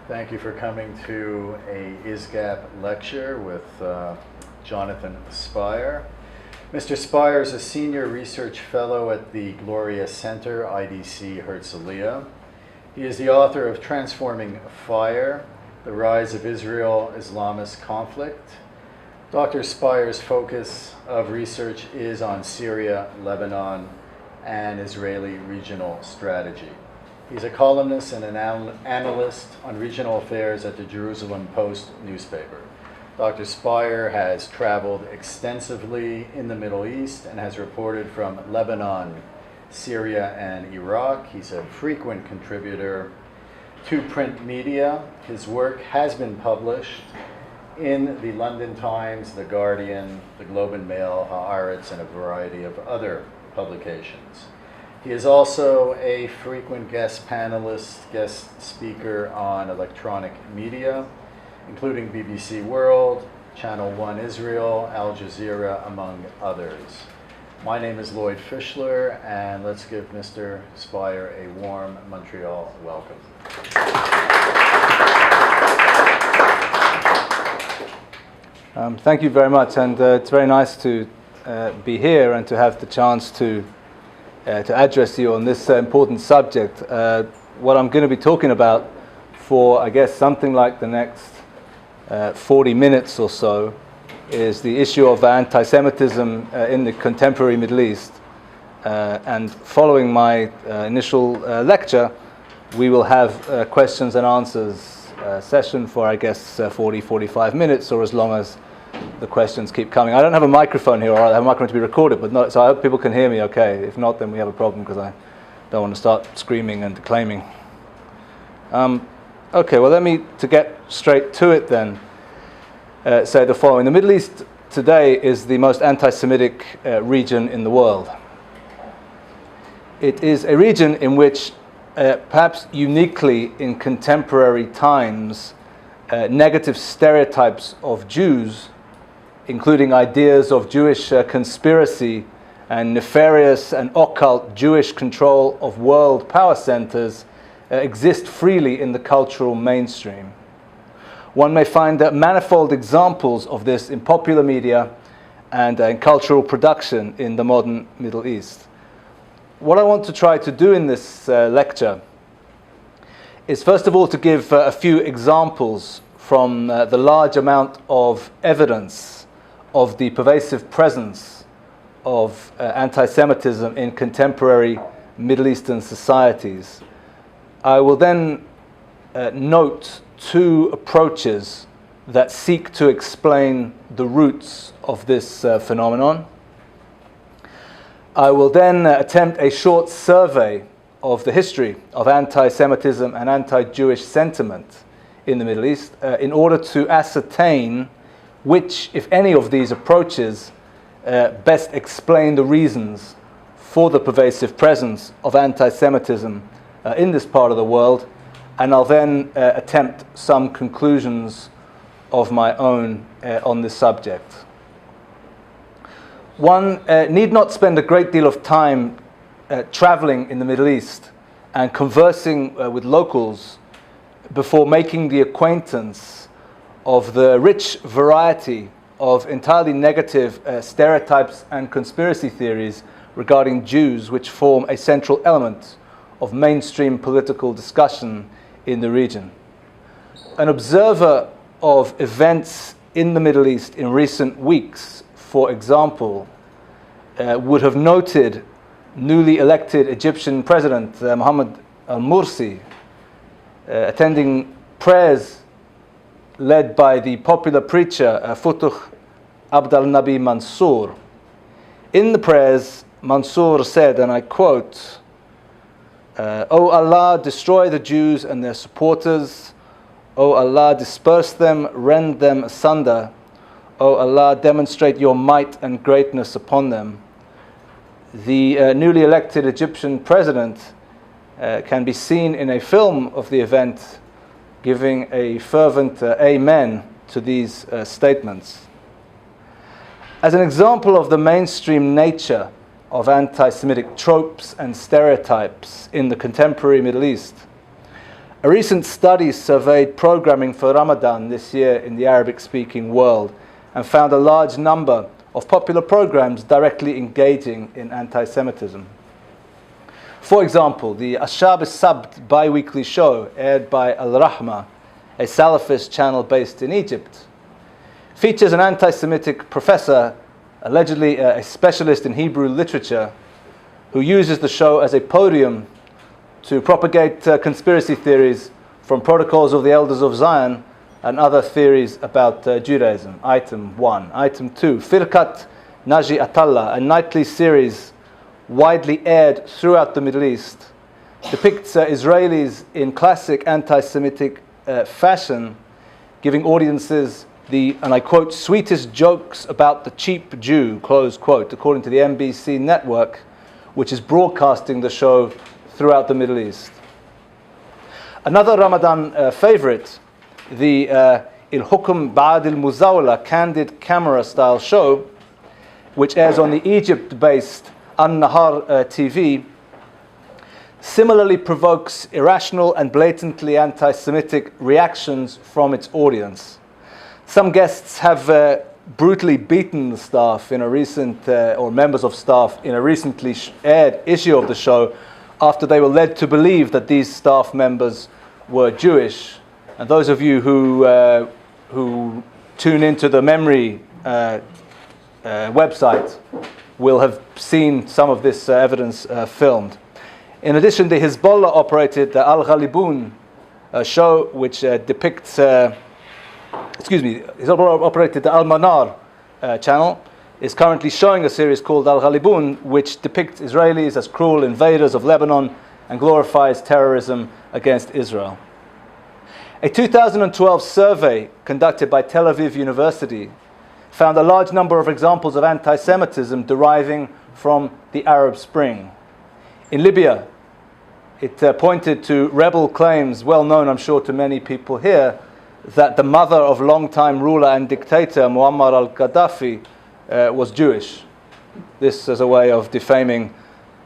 Thank you for coming to a ISGAP lecture with Jonathan Spire. Mr. Spire is a senior research fellow at the Gloria Center, IDC Herzliya. He is the author of Transforming Fire, The Rise of Israel-Islamist Conflict. Dr. Spire's focus of research is on Syria, Lebanon, and Israeli regional strategy. He's a columnist and an analyst on regional affairs at the Jerusalem Post newspaper. Dr. Spire has traveled extensively in the Middle East and has reported from Lebanon, Syria, and Iraq. He's a frequent contributor to print media. His work has been published in the London Times, The Guardian, the Globe and Mail, Haaretz, and a variety of other publications. He is also a frequent guest panelist, guest speaker on electronic media, including BBC World, Channel 1 Israel, Al Jazeera, among others. My name is Lloyd Fischler, and let's give Mr. Spire a warm Montreal welcome. Thank you very much, and it's very nice to be here and to have the chance to address you on this important subject. What I'm going to be talking about for, I guess, something like the next 40 minutes or so is the issue of anti-Semitism in the contemporary Middle East. And following my initial lecture, we will have questions and answers session for, I guess, 40-45 minutes, or as long as the questions keep coming. I don't have a microphone here, or I have a microphone to be recorded, but not, so I hope people can hear me okay. If not, then we have a problem, because I don't want to start screaming and declaiming. Okay, well, to get straight to it then, say the following. The Middle East today is the most anti-Semitic region in the world. It is a region in which, perhaps uniquely in contemporary times, negative stereotypes of Jews, including ideas of Jewish conspiracy and nefarious and occult Jewish control of world power centers, exist freely in the cultural mainstream. One may find manifold examples of this in popular media and in cultural production in the modern Middle East. What I want to try to do in this lecture is, first of all, to give a few examples from the large amount of evidence of the pervasive presence of anti-Semitism in contemporary Middle Eastern societies. I will then note two approaches that seek to explain the roots of this phenomenon. I will then attempt a short survey of the history of anti-Semitism and anti-Jewish sentiment in the Middle East in order to ascertain which, if any, of these approaches best explain the reasons for the pervasive presence of anti-Semitism in this part of the world, and I'll then attempt some conclusions of my own on this subject. One need not spend a great deal of time traveling in the Middle East and conversing with locals before making the acquaintance of the rich variety of entirely negative stereotypes and conspiracy theories regarding Jews, which form a central element of mainstream political discussion in the region. An observer of events in the Middle East in recent weeks, for example, would have noted newly elected Egyptian President Mohammed al-Mursi attending prayers led by the popular preacher Futuh Abd al-Nabi Mansour. In the prayers, Mansour said, and I quote, "O Allah, destroy the Jews and their supporters. O Allah, disperse them, rend them asunder. O Allah, demonstrate your might and greatness upon them." The newly elected Egyptian president can be seen in a film of the event giving a fervent amen to these statements. As an example of the mainstream nature of anti-Semitic tropes and stereotypes in the contemporary Middle East, A recent study surveyed programming for Ramadan this year in the Arabic-speaking world and found a large number of popular programs directly engaging in anti-Semitism. For example, the Ashab al-Sabt bi-weekly show aired by Al-Rahma, a Salafist channel based in Egypt, features an anti-Semitic professor, allegedly a specialist in Hebrew literature, who uses the show as a podium to propagate conspiracy theories from protocols of the Elders of Zion and other theories about Judaism. Item 1. Item 2. Firqat Naji Atallah, a nightly series widely aired throughout the Middle East, depicts Israelis in classic anti-Semitic fashion, giving audiences the, and I quote, sweetest jokes about the cheap Jew, close quote, according to the NBC network, which is broadcasting the show throughout the Middle East. Another Ramadan favorite, the Il Hukm Ba'ad al-Muzawla candid camera style show, which airs on the Egypt-based An-Nahar TV, similarly provokes irrational and blatantly anti-Semitic reactions from its audience. Some guests have brutally beaten the staff in a recent, or members of staff in a recently aired issue of the show, after they were led to believe that these staff members were Jewish. And those of you who tune into the Memory website will have seen some of this evidence filmed. In addition, the Hezbollah-operated Al-Ghalibun show, which depicts, Hezbollah-operated the Al-Manar channel, is currently showing a series called Al-Ghalibun, which depicts Israelis as cruel invaders of Lebanon and glorifies terrorism against Israel. A 2012 survey conducted by Tel Aviv University found a large number of examples of anti-Semitism deriving from the Arab Spring. In Libya, it pointed to rebel claims, well known, I'm sure, to many people here, that the mother of longtime ruler and dictator Muammar al-Gaddafi was Jewish. This as a way of defaming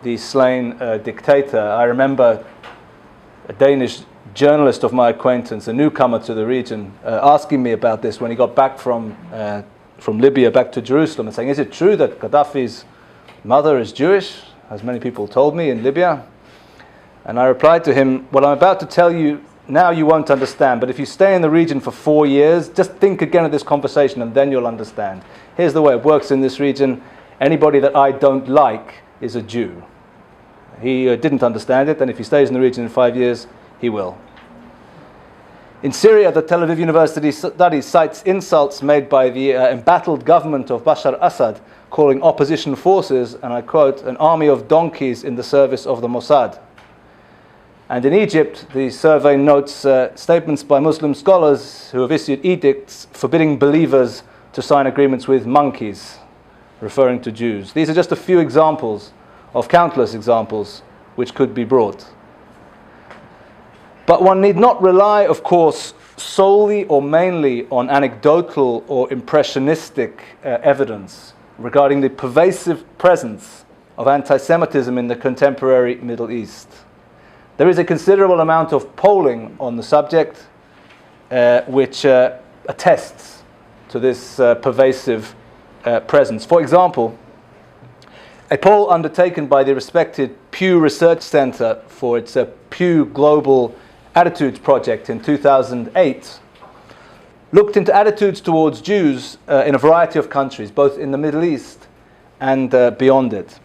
the slain dictator. I remember a Danish journalist of my acquaintance, a newcomer to the region, asking me about this when he got back from Libya back to Jerusalem, and saying, is it true that Gaddafi's mother is Jewish, as many people told me in Libya? And I replied to him, what I'm about to tell you now you won't understand, but if you stay in the region for 4 years, just think again of this conversation and then you'll understand. Here's the way it works in this region. Anybody that I don't like is a Jew. He didn't understand it, and if he stays in the region in 5 years, he will. In Syria, the Tel Aviv University study cites insults made by the embattled government of Bashar Assad, calling opposition forces, and I quote, an army of donkeys in the service of the Mossad. And in Egypt, the survey notes statements by Muslim scholars who have issued edicts forbidding believers to sign agreements with monkeys, referring to Jews. These are just a few examples of countless examples which could be brought. But one need not rely, of course, solely or mainly on anecdotal or impressionistic evidence regarding the pervasive presence of anti-Semitism in the contemporary Middle East. There is a considerable amount of polling on the subject which attests to this pervasive presence. For example, a poll undertaken by the respected Pew Research Center for its Pew Global Attitudes Project in 2008 looked into attitudes towards Jews in a variety of countries, both in the Middle East and beyond it.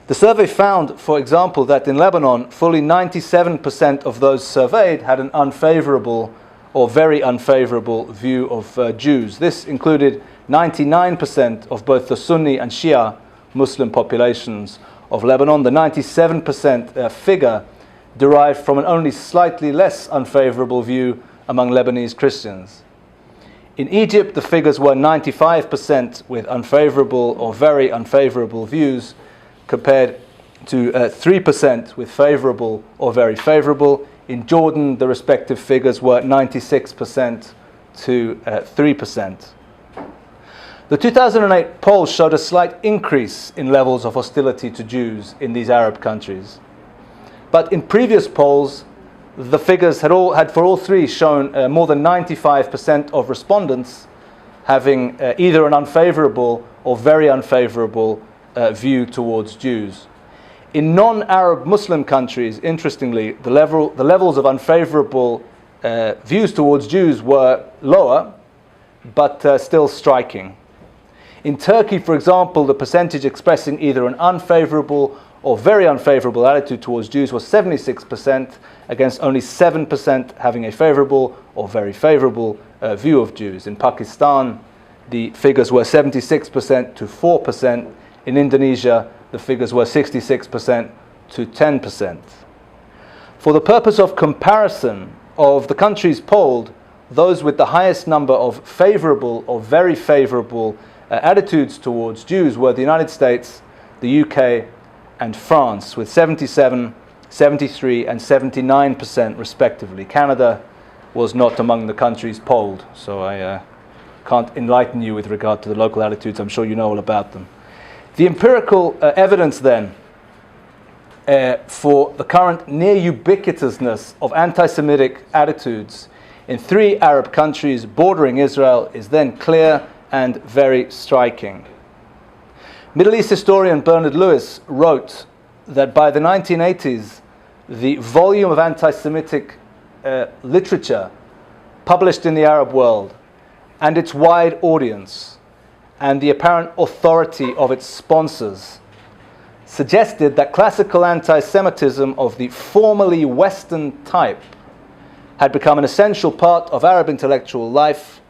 The survey found, for example, that in Lebanon, fully 97% of those surveyed had an unfavorable or very unfavorable view of Jews. This included 99% of both the Sunni and Shia Muslim populations of Lebanon. The 97% figure derived from an only slightly less unfavorable view among Lebanese Christians. In Egypt, the figures were 95% with unfavorable or very unfavorable views, compared to 3% with favorable or very favorable. In Jordan, the respective figures were 96% to 3%. The 2008 poll showed a slight increase in levels of hostility to Jews in these Arab countries. But in previous polls, the figures had for all three shown more than 95% of respondents having either an unfavorable or very unfavorable view towards Jews. In non-Arab Muslim countries, interestingly, the levels of unfavorable views towards Jews were lower, but still striking. In Turkey, for example, the percentage expressing either an unfavorable or very unfavorable attitude towards Jews was 76%, against only 7% having a favorable or very favorable view of Jews. In Pakistan, the figures were 76% to 4%. In Indonesia, the figures were 66% to 10%. For the purpose of comparison of the countries polled, those with the highest number of favorable or very favorable attitudes towards Jews were the United States, the UK, and France, with 77, 73, and 79% respectively. Canada was not among the countries polled, so I can't enlighten you with regard to the local attitudes. I'm sure you know all about them. The empirical evidence then for the current near ubiquitousness of anti-Semitic attitudes in 3 Arab countries bordering Israel is then clear and very striking. Middle East historian Bernard Lewis wrote that by the 1980s, the volume of anti-Semitic literature published in the Arab world and its wide audience and the apparent authority of its sponsors suggested that classical anti-Semitism of the formerly Western type had become an essential part of Arab intellectual life,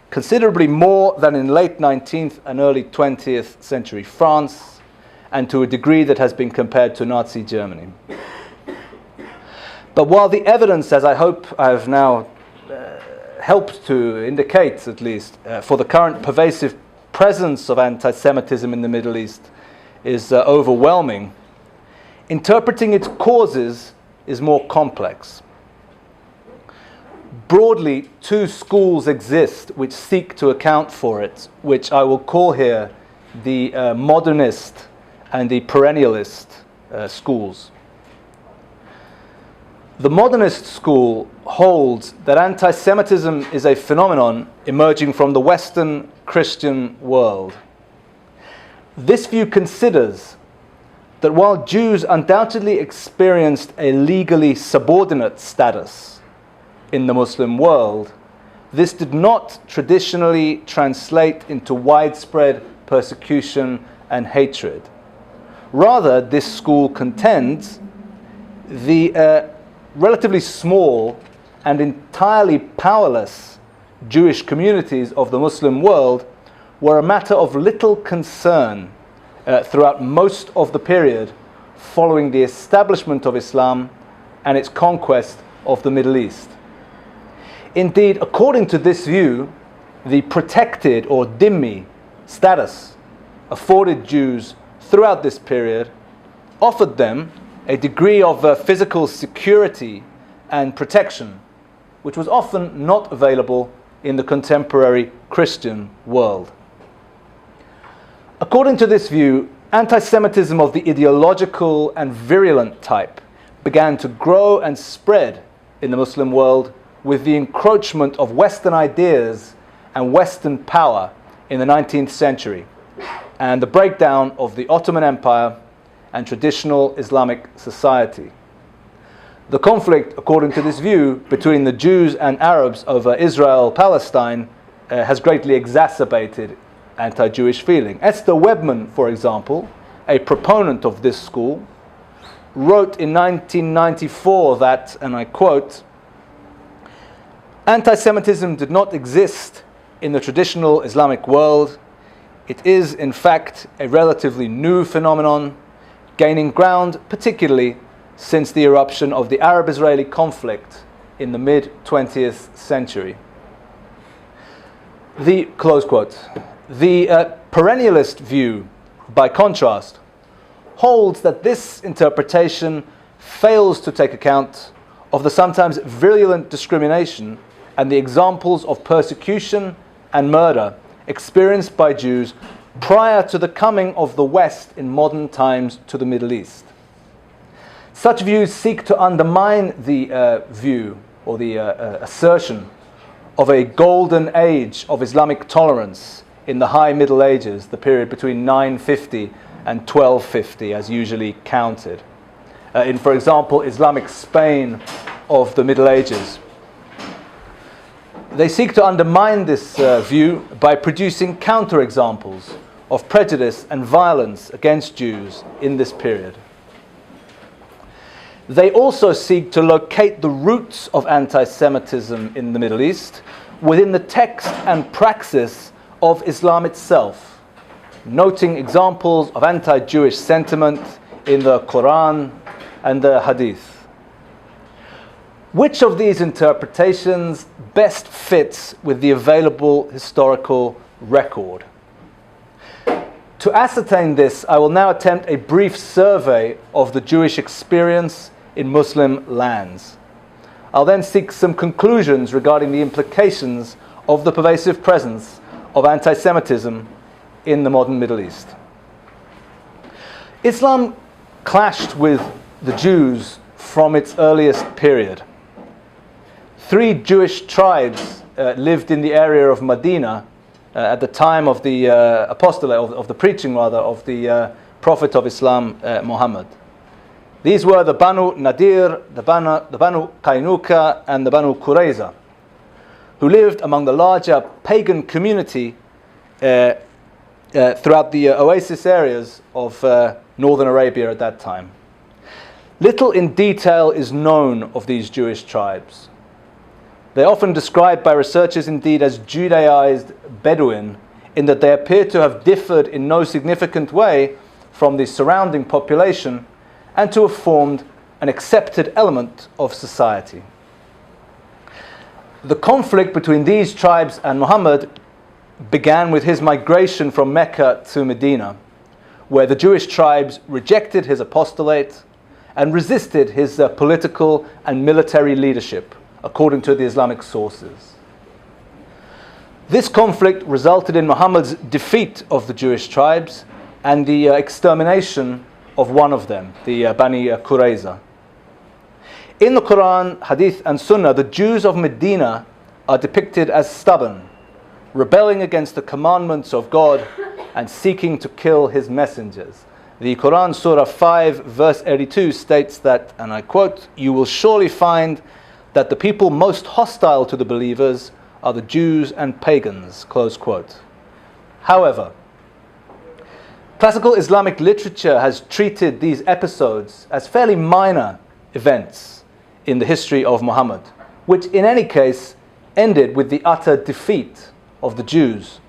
considerably more than in late 19th and early 20th century France, and to a degree that has been compared to Nazi Germany. But while the evidence, as I hope I have now helped to indicate at least, for the current pervasive presence of anti-Semitism in the Middle East is overwhelming, interpreting its causes is more complex. Broadly, 2 schools exist which seek to account for it, which I will call here the modernist and the perennialist schools. The modernist school holds that anti-Semitism is a phenomenon emerging from the Western Christian world. This view considers that while Jews undoubtedly experienced a legally subordinate status in the Muslim world, this did not traditionally translate into widespread persecution and hatred. Rather, this school contends the relatively small and entirely powerless Jewish communities of the Muslim world were a matter of little concern throughout most of the period following the establishment of Islam and its conquest of the Middle East. Indeed, according to this view, the protected or dhimmi status afforded Jews throughout this period offered them a degree of physical security and protection, which was often not available in the contemporary Christian world. According to this view, anti-Semitism of the ideological and virulent type began to grow and spread in the Muslim world with the encroachment of Western ideas and Western power in the 19th century and the breakdown of the Ottoman Empire and traditional Islamic society. The conflict, according to this view, between the Jews and Arabs over Israel-Palestine has greatly exacerbated anti-Jewish feeling. Esther Webman, for example, a proponent of this school, wrote in 1994 that, and I quote, "Anti-Semitism did not exist in the traditional Islamic world. It is, in fact, a relatively new phenomenon, gaining ground particularly since the eruption of the Arab-Israeli conflict in the mid-20th century." Close quote. The perennialist view, by contrast, holds that this interpretation fails to take account of the sometimes virulent discrimination and the examples of persecution and murder experienced by Jews prior to the coming of the West in modern times to the Middle East. Such views seek to undermine the view or the assertion of a golden age of Islamic tolerance in the High Middle Ages, the period between 950 and 1250 as usually counted. In, for example, Islamic Spain of the Middle Ages. They seek to undermine this view by producing counterexamples of prejudice and violence against Jews in this period. They also seek to locate the roots of anti-Semitism in the Middle East within the text and praxis of Islam itself, noting examples of anti-Jewish sentiment in the Quran and the Hadith. Which of these interpretations best fits with the available historical record? To ascertain this, I will now attempt a brief survey of the Jewish experience in Muslim lands. I'll then seek some conclusions regarding the implications of the pervasive presence of anti-Semitism in the modern Middle East. Islam clashed with the Jews from its earliest period. 3 Jewish tribes lived in the area of Medina at the time of the apostolate, of the preaching rather, of the Prophet of Islam, Muhammad. These were the Banu Nadir, the Banu Qaynuqa, and the Banu Qurayza, who lived among the larger pagan community throughout the oasis areas of northern Arabia at that time. Little in detail is known of these Jewish tribes. They are often described by researchers indeed as Judaized Bedouin, in that they appear to have differed in no significant way from the surrounding population and to have formed an accepted element of society. The conflict between these tribes and Muhammad began with his migration from Mecca to Medina, where the Jewish tribes rejected his apostolate and resisted his political and military leadership, according to the Islamic sources. This conflict resulted in Muhammad's defeat of the Jewish tribes and the extermination of one of them, the Bani Qurayza. In the Quran, Hadith and Sunnah, the Jews of Medina are depicted as stubborn, rebelling against the commandments of God and seeking to kill his messengers. The Quran, Surah 5, verse 82 states that, and I quote, "You will surely find that the people most hostile to the believers are the Jews and pagans," close quote. However, classical Islamic literature has treated these episodes as fairly minor events in the history of Muhammad, which in any case ended with the utter defeat of the Jews.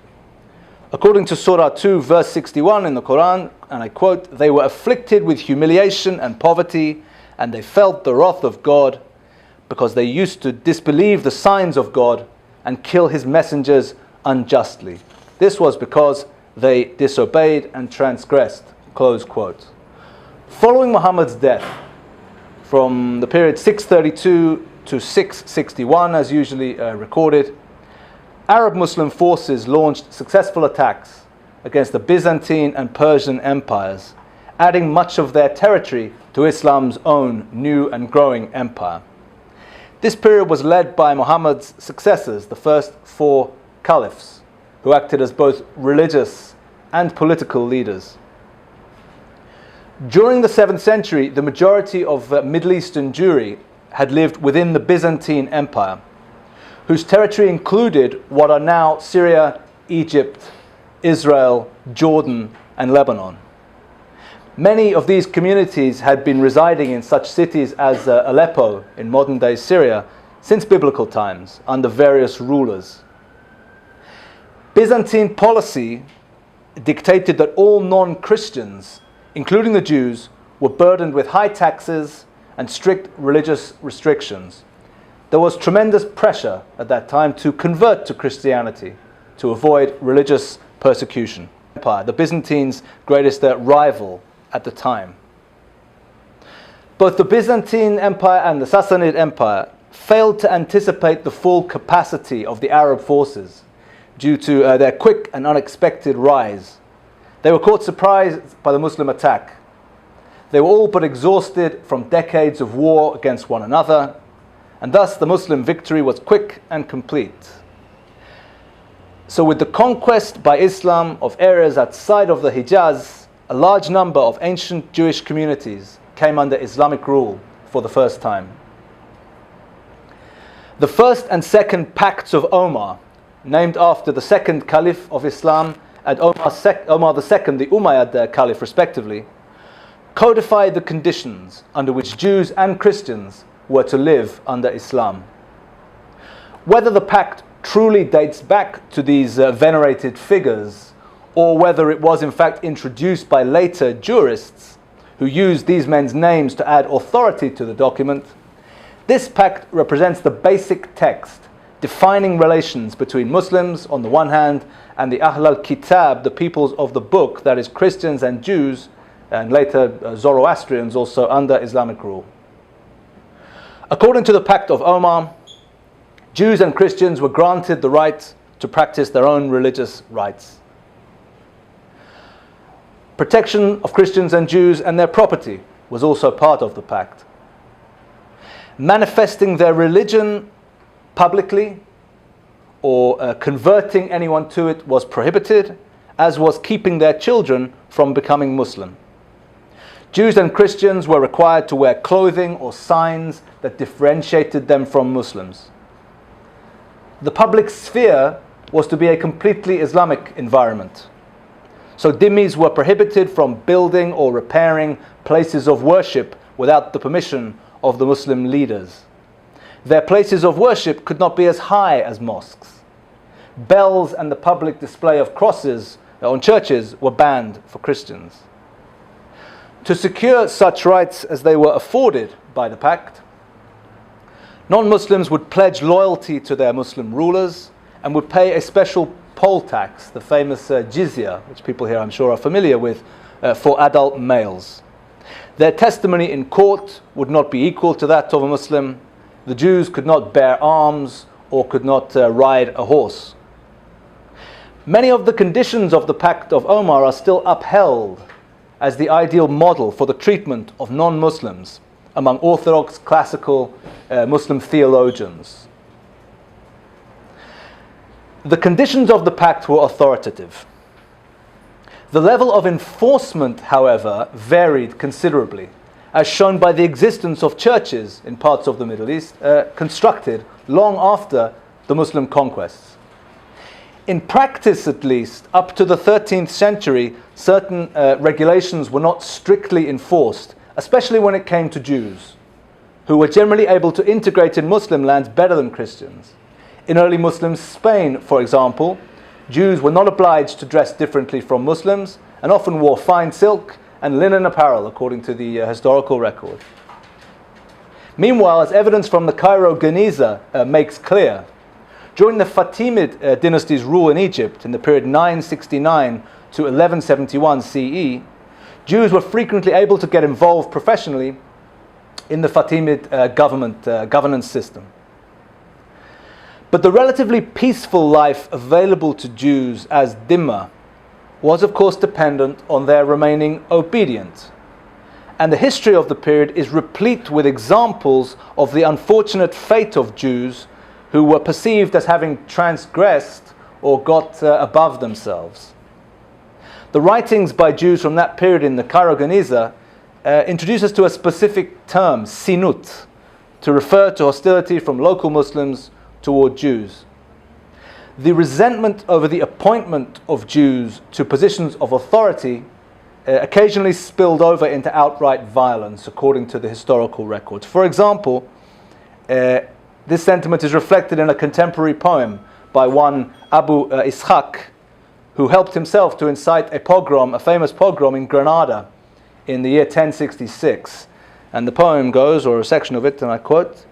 According to Surah 2, verse 61 in the Quran, and I quote, "They were afflicted with humiliation and poverty, and they felt the wrath of God, because they used to disbelieve the signs of God and kill his messengers unjustly. This was because they disobeyed and transgressed," close quote. Following Muhammad's death, from the period 632 to 661 as usually recorded, Arab Muslim forces launched successful attacks against the Byzantine and Persian empires, adding much of their territory to Islam's own new and growing empire. This period was led by Muhammad's successors, the first 4 caliphs, who acted as both religious and political leaders. During the 7th century, the majority of Middle Eastern Jewry had lived within the Byzantine Empire, whose territory included what are now Syria, Egypt, Israel, Jordan, and Lebanon. Many of these communities had been residing in such cities as Aleppo in modern-day Syria since biblical times under various rulers. Byzantine policy dictated that all non-Christians, including the Jews, were burdened with high taxes and strict religious restrictions. There was tremendous pressure at that time to convert to Christianity to avoid religious persecution. The Byzantines' greatest rival at the time. Both the Byzantine Empire and the Sassanid Empire failed to anticipate the full capacity of the Arab forces due to their quick and unexpected rise. They were caught surprised by the Muslim attack. They were all but exhausted from decades of war against one another, and thus the Muslim victory was quick and complete. So with the conquest by Islam of areas outside of the Hijaz, a large number of ancient Jewish communities came under Islamic rule for the first time. The first and second Pacts of Omar, named after the second Caliph of Islam and Omar II, the Umayyad Caliph respectively, codified the conditions under which Jews and Christians were to live under Islam. Whether the pact truly dates back to these venerated figures, or whether it was in fact introduced by later jurists who used these men's names to add authority to the document, this pact represents the basic text defining relations between Muslims on the one hand and the Ahl al-Kitab, the peoples of the book, that is Christians and Jews, and later Zoroastrians also under Islamic rule. According to the Pact of Omar, Jews and Christians were granted the right to practice their own religious rites. Protection of Christians and Jews and their property was also part of the pact. Manifesting their religion publicly or converting anyone to it was prohibited, as was keeping their children from becoming Muslim. Jews and Christians were required to wear clothing or signs that differentiated them from Muslims. The public sphere was to be a completely Islamic environment. So dhimmis were prohibited from building or repairing places of worship without the permission of the Muslim leaders. Their places of worship could not be as high as mosques. Bells and the public display of crosses on churches were banned for Christians. To secure such rights as they were afforded by the pact, non-Muslims would pledge loyalty to their Muslim rulers and would pay a special poll tax, the famous jizya, which people here I'm sure are familiar with, for adult males. Their testimony in court would not be equal to that of a Muslim. The Jews could not bear arms or could not ride a horse. Many of the conditions of the Pact of Omar are still upheld as the ideal model for the treatment of non-Muslims among Orthodox classical Muslim theologians. The conditions of the pact were authoritative. The level of enforcement, however, varied considerably, as shown by the existence of churches in parts of the Middle East constructed long after the Muslim conquests. In practice, at least, up to the 13th century, certain regulations were not strictly enforced, especially when it came to Jews, who were generally able to integrate in Muslim lands better than Christians. In early Muslim Spain, for example, Jews were not obliged to dress differently from Muslims and often wore fine silk and linen apparel, according to the historical record. Meanwhile, as evidence from the Cairo Geniza makes clear, during the Fatimid dynasty's rule in Egypt in the period 969 to 1171 CE, Jews were frequently able to get involved professionally in the Fatimid governance system. But the relatively peaceful life available to Jews as dhimma was of course dependent on their remaining obedient. And the history of the period is replete with examples of the unfortunate fate of Jews who were perceived as having transgressed or got above themselves. The writings by Jews from that period in the Cairo Geniza introduce us to a specific term, sinut, to refer to hostility from local Muslims toward Jews. The resentment over the appointment of Jews to positions of authority occasionally spilled over into outright violence, according to the historical records. For example, this sentiment is reflected in a contemporary poem by one Abu Ishaq, who helped himself to incite a pogrom, a famous pogrom in Granada in the year 1066. And the poem goes, or a section of it, and I quote,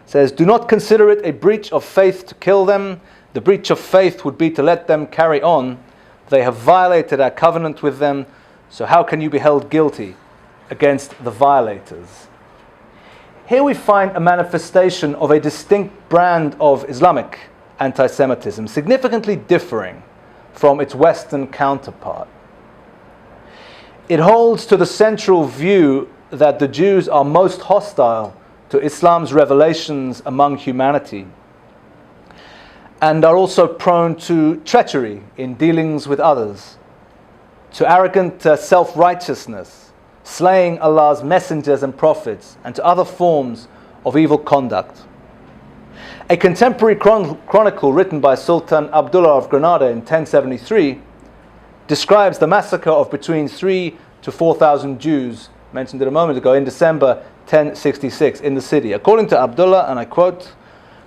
says, "Do not consider it a breach of faith to kill them. The breach of faith would be to let them carry on. They have violated our covenant with them, so how can you be held guilty against the violators?" Here we find a manifestation of a distinct brand of Islamic anti-Semitism, significantly differing from its Western counterpart. It holds to the central view that the Jews are most hostile to Islam's revelations among humanity and are also prone to treachery in dealings with others, to arrogant self-righteousness, slaying Allah's messengers and prophets, and to other forms of evil conduct. A contemporary chronicle written by Sultan Abdullah of Granada in 1073 describes the massacre of between 3,000 to 4,000 Jews, mentioned it a moment ago, in December 1066 in the city. According to Abdullah, and I quote,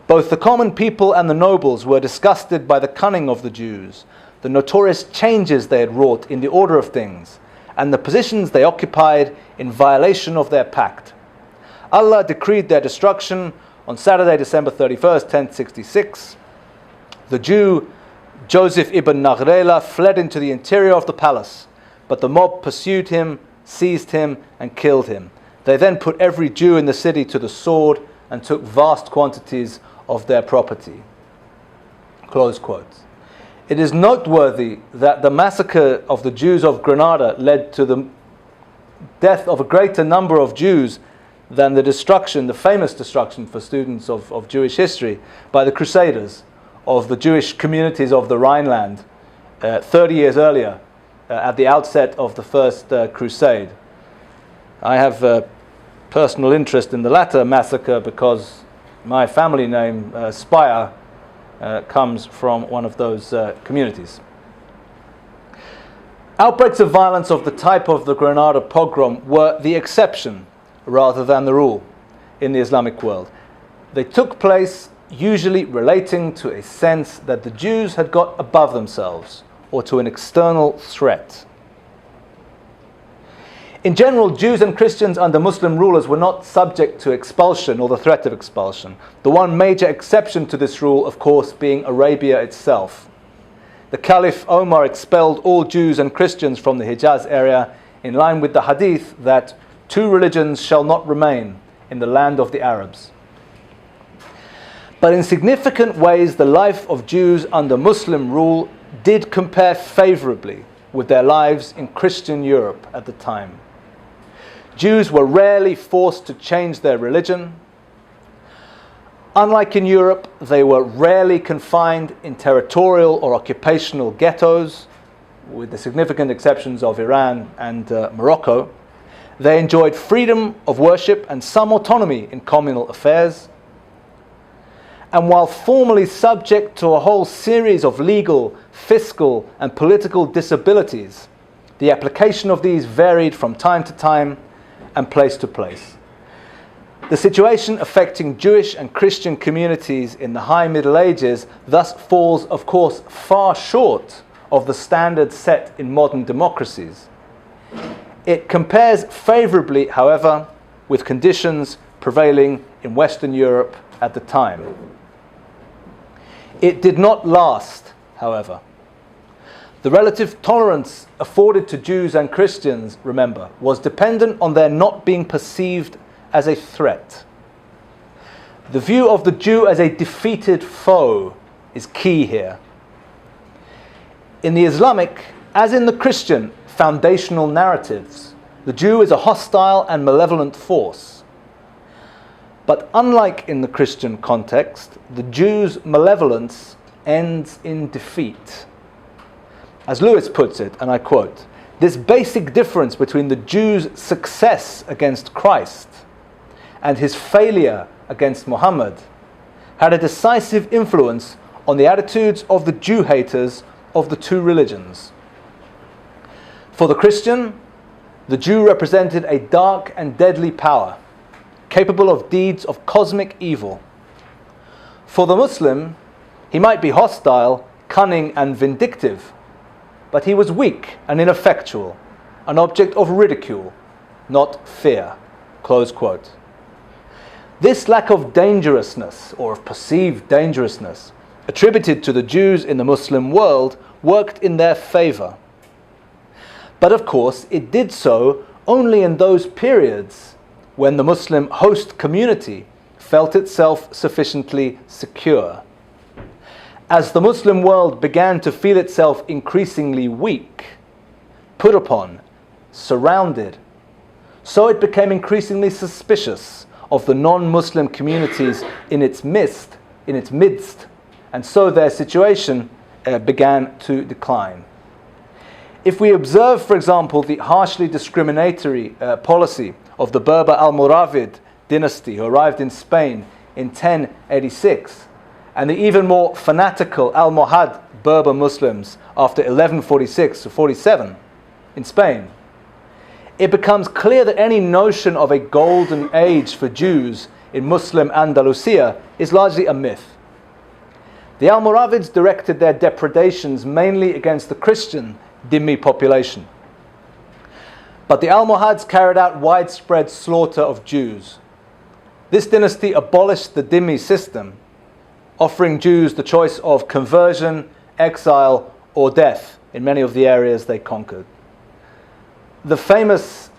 "Both the common people and the nobles were disgusted by the cunning of the Jews, the notorious changes they had wrought in the order of things, and the positions they occupied in violation of their pact. Allah decreed their destruction on Saturday, December 31st, 1066. The Jew Joseph ibn Naghrela fled into the interior of the palace, but the mob pursued him, seized him, and killed him. They then put every Jew in the city to the sword and took vast quantities of their property." Close quotes. It is noteworthy that the massacre of the Jews of Granada led to the death of a greater number of Jews than the destruction, the famous destruction for students of Jewish history, by the Crusaders of the Jewish communities of the Rhineland 30 years earlier, at the outset of the First Crusade. I have a personal interest in the latter massacre because my family name, Speyer, comes from one of those communities. Outbreaks of violence of the type of the Granada pogrom were the exception rather than the rule in the Islamic world. They took place usually relating to a sense that the Jews had got above themselves or to an external threat. In general, Jews and Christians under Muslim rulers were not subject to expulsion or the threat of expulsion. The one major exception to this rule, of course, being Arabia itself. The Caliph Omar expelled all Jews and Christians from the Hijaz area in line with the hadith that two religions shall not remain in the land of the Arabs. But in significant ways, the life of Jews under Muslim rule did compare favorably with their lives in Christian Europe at the time. Jews were rarely forced to change their religion. Unlike in Europe, they were rarely confined in territorial or occupational ghettos, with the significant exceptions of Iran and Morocco. They enjoyed freedom of worship and some autonomy in communal affairs. And while formally subject to a whole series of legal, fiscal, and political disabilities, the application of these varied from time to time and place to place. The situation affecting Jewish and Christian communities in the High Middle Ages thus falls, of course, far short of the standards set in modern democracies. It compares favorably, however, with conditions prevailing in Western Europe at the time. It did not last, however. The relative tolerance afforded to Jews and Christians, remember, was dependent on their not being perceived as a threat. The view of the Jew as a defeated foe is key here. In the Islamic, as in the Christian, foundational narratives, the Jew is a hostile and malevolent force. But unlike in the Christian context, the Jew's malevolence ends in defeat. As Lewis puts it, and I quote, "This basic difference between the Jew's success against Christ and his failure against Muhammad had a decisive influence on the attitudes of the Jew haters of the two religions. For the Christian, the Jew represented a dark and deadly power, capable of deeds of cosmic evil. For the Muslim, he might be hostile, cunning, and vindictive, but he was weak and ineffectual, an object of ridicule, not fear." Close quote. This lack of dangerousness, or of perceived dangerousness, attributed to the Jews in the Muslim world worked in their favor. But of course, it did so only in those periods when the Muslim host community felt itself sufficiently secure. As the Muslim world began to feel itself increasingly weak, put upon, surrounded. So it became increasingly suspicious of the non-Muslim communities in its midst, and so their situation began to decline. If we observe, for example, the harshly discriminatory policy of the Berber Almoravid dynasty, who arrived in Spain in 1086, and the even more fanatical Almohad Berber Muslims after 1146 to 47 in Spain, it becomes clear that any notion of a golden age for Jews in Muslim Andalusia is largely a myth. The Almoravids directed their depredations mainly against the Christian Dhimmi population. But the Almohads carried out widespread slaughter of Jews. This dynasty abolished the Dhimmi system, offering Jews the choice of conversion, exile, or death in many of the areas they conquered. The famous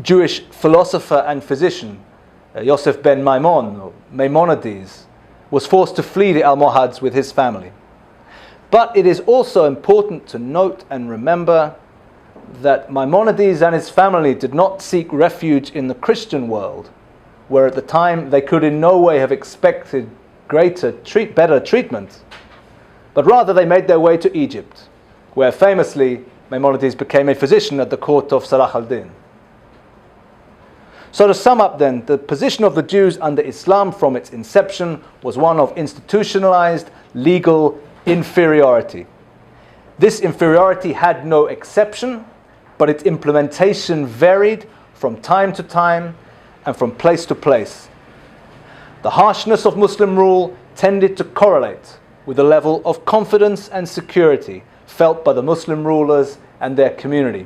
Jewish philosopher and physician, Yosef ben Maimon, or Maimonides, was forced to flee the Almohads with his family. But it is also important to note and remember that Maimonides and his family did not seek refuge in the Christian world, where at the time they could in no way have expected better treatment, but rather they made their way to Egypt, where famously Maimonides became a physician at the court of Salah al-Din. So to sum up then, the position of the Jews under Islam from its inception was one of institutionalized legal inferiority. This inferiority had no exception, but its implementation varied from time to time and from place to place. The harshness of Muslim rule tended to correlate with the level of confidence and security felt by the Muslim rulers and their community,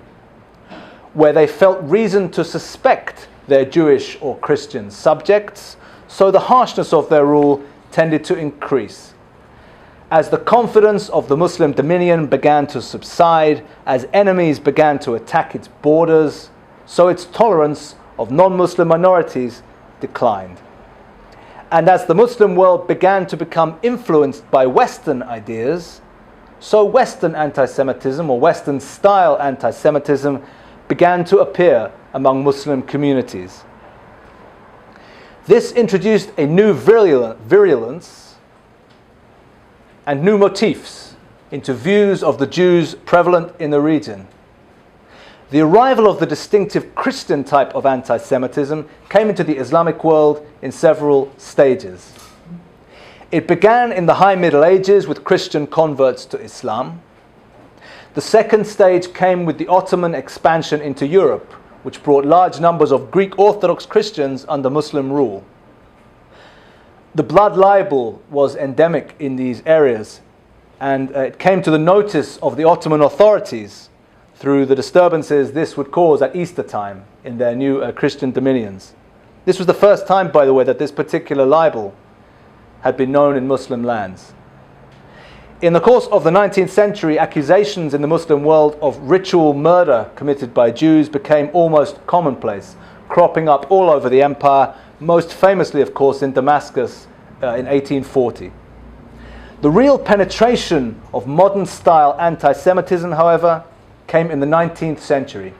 where they felt reason to suspect their Jewish or Christian subjects, so the harshness of their rule tended to increase. As the confidence of the Muslim dominion began to subside, as enemies began to attack its borders, so its tolerance of non-Muslim minorities declined. And as the Muslim world began to become influenced by Western ideas, so Western anti-Semitism or Western-style anti-Semitism began to appear among Muslim communities. This introduced a new virulence and new motifs into views of the Jews prevalent in the region. The arrival of the distinctive Christian type of anti-Semitism came into the Islamic world in several stages. It began in the High Middle Ages with Christian converts to Islam. The second stage came with the Ottoman expansion into Europe, which brought large numbers of Greek Orthodox Christians under Muslim rule. The blood libel was endemic in these areas, and it came to the notice of the Ottoman authorities through the disturbances this would cause at Easter time in their new Christian dominions. This was the first time, by the way, that this particular libel had been known in Muslim lands. In the course of the 19th century, accusations in the Muslim world of ritual murder committed by Jews became almost commonplace, cropping up all over the empire, most famously, of course, in Damascus in 1840. The real penetration of modern-style anti-Semitism, however, came in the 19th century.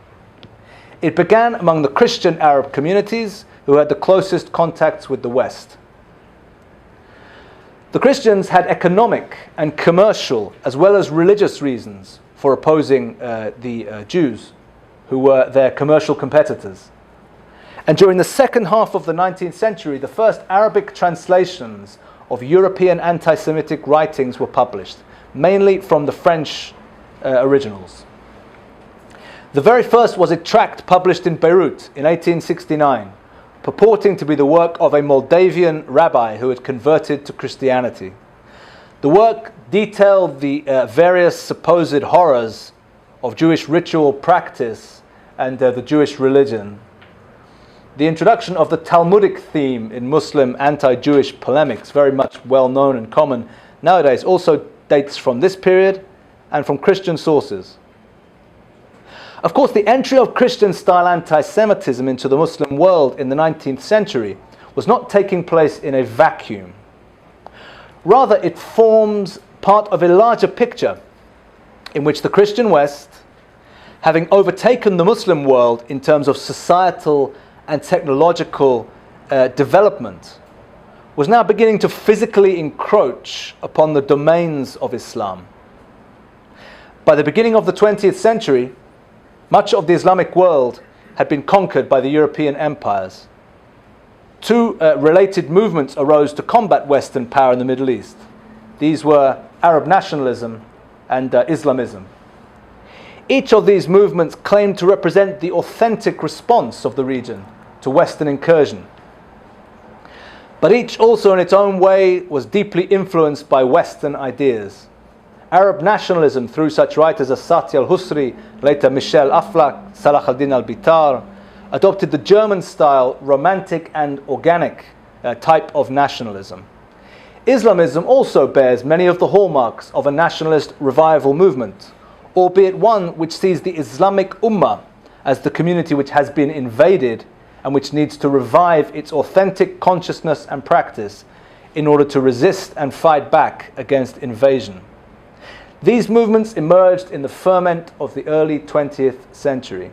It began among the Christian Arab communities who had the closest contacts with the West. The Christians had economic and commercial as well as religious reasons for opposing the Jews, who were their commercial competitors. And during the second half of the 19th century, the first Arabic translations of European anti-Semitic writings were published, mainly from the French originals. The very first was a tract published in Beirut in 1869, purporting to be the work of a Moldavian rabbi who had converted to Christianity. The work detailed the various supposed horrors of Jewish ritual practice and the Jewish religion. The introduction of the Talmudic theme in Muslim anti-Jewish polemics, very much well known and common nowadays, also dates from this period and from Christian sources. Of course, the entry of Christian-style anti-Semitism into the Muslim world in the 19th century was not taking place in a vacuum. Rather, it forms part of a larger picture in which the Christian West having overtaken the Muslim world in terms of societal and technological development, was now beginning to physically encroach upon the domains of Islam. By the beginning of the 20th century, much of the Islamic world had been conquered by the European empires. Two related movements arose to combat Western power in the Middle East. These were Arab nationalism and Islamism. Each of these movements claimed to represent the authentic response of the region to Western incursion. But each also in its own way was deeply influenced by Western ideas. Arab nationalism, through such writers as Sati al-Husri, later Michel Aflaq, Salah al-Din al-Bitar, adopted the German-style romantic and organic type of nationalism. Islamism also bears many of the hallmarks of a nationalist revival movement, albeit one which sees the Islamic Ummah as the community which has been invaded and which needs to revive its authentic consciousness and practice in order to resist and fight back against invasion. These movements emerged in the ferment of the early 20th century.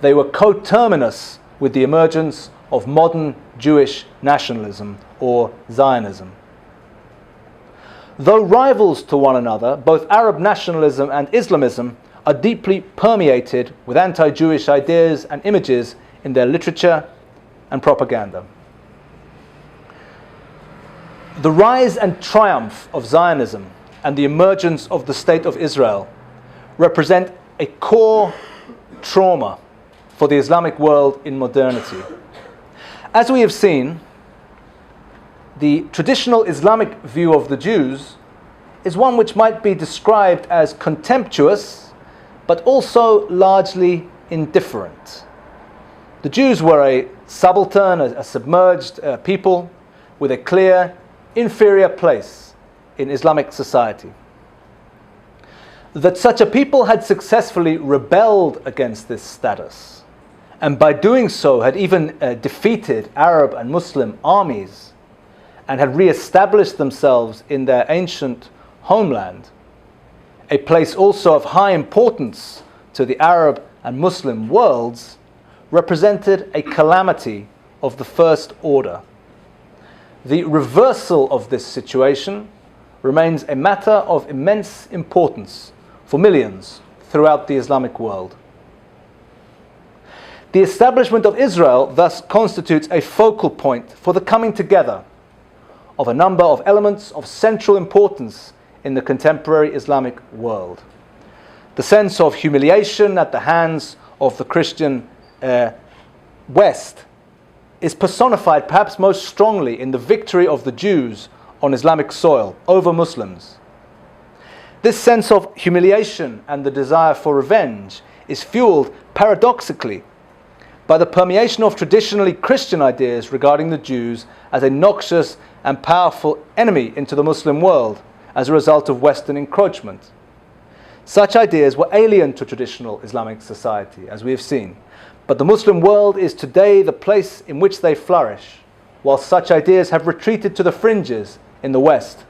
They were coterminous with the emergence of modern Jewish nationalism or Zionism. Though rivals to one another, both Arab nationalism and Islamism are deeply permeated with anti-Jewish ideas and images in their literature and propaganda. The rise and triumph of Zionism and the emergence of the State of Israel represent a core trauma for the Islamic world in modernity. As we have seen, the traditional Islamic view of the Jews is one which might be described as contemptuous, but also largely indifferent. The Jews were a subaltern, a submerged people with a clear, inferior place in Islamic society. That such a people had successfully rebelled against this status, and by doing so had even defeated Arab and Muslim armies and had re-established themselves in their ancient homeland, a place also of high importance to the Arab and Muslim worlds, represented a calamity of the first order. The reversal of this situation remains a matter of immense importance for millions throughout the Islamic world. The establishment of Israel thus constitutes a focal point for the coming together of a number of elements of central importance in the contemporary Islamic world. The sense of humiliation at the hands of the Christian West is personified perhaps most strongly in the victory of the Jews on Islamic soil over Muslims. This sense of humiliation and the desire for revenge is fueled paradoxically by the permeation of traditionally Christian ideas regarding the Jews as a noxious and powerful enemy into the Muslim world as a result of Western encroachment. Such ideas were alien to traditional Islamic society, as we have seen, but the Muslim world is today the place in which they flourish, while such ideas have retreated to the fringes in the West.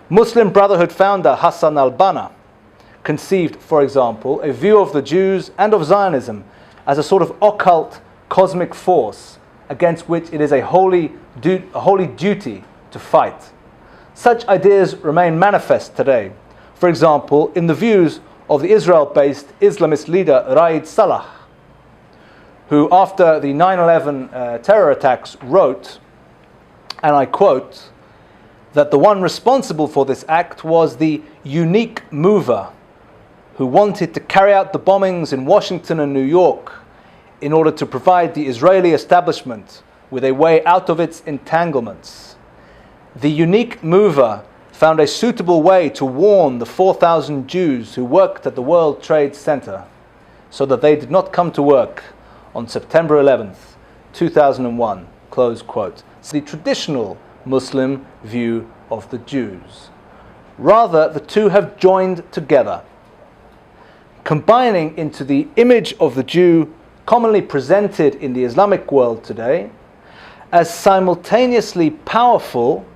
Muslim Brotherhood founder Hassan al-Banna conceived, for example, a view of the Jews and of Zionism as a sort of occult cosmic force against which it is a holy duty to fight. Such ideas remain manifest today. For example, in the views of the Israel-based Islamist leader Raed Salah, who after the 9/11 terror attacks wrote, and I quote, that the one responsible for this act was the unique mover who wanted to carry out the bombings in Washington and New York in order to provide the Israeli establishment with a way out of its entanglements. The unique mover found a suitable way to warn the 4,000 Jews who worked at the World Trade Center so that they did not come to work on September 11th, 2001, close quote. It's the traditional Muslim view of the Jews. Rather, the two have joined together, combining into the image of the Jew commonly presented in the Islamic world today as simultaneously powerful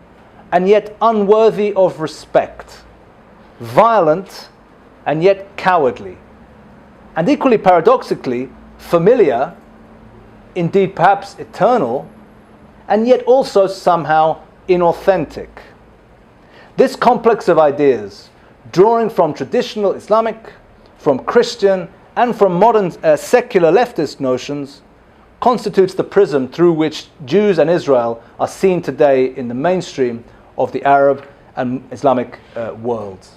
and yet unworthy of respect, violent and yet cowardly, and equally paradoxically, familiar, indeed perhaps eternal, and yet also somehow inauthentic. This complex of ideas, drawing from traditional Islamic, from Christian, and from modern secular leftist notions, constitutes the prism through which Jews and Israel are seen today in the mainstream of the Arab and Islamic worlds.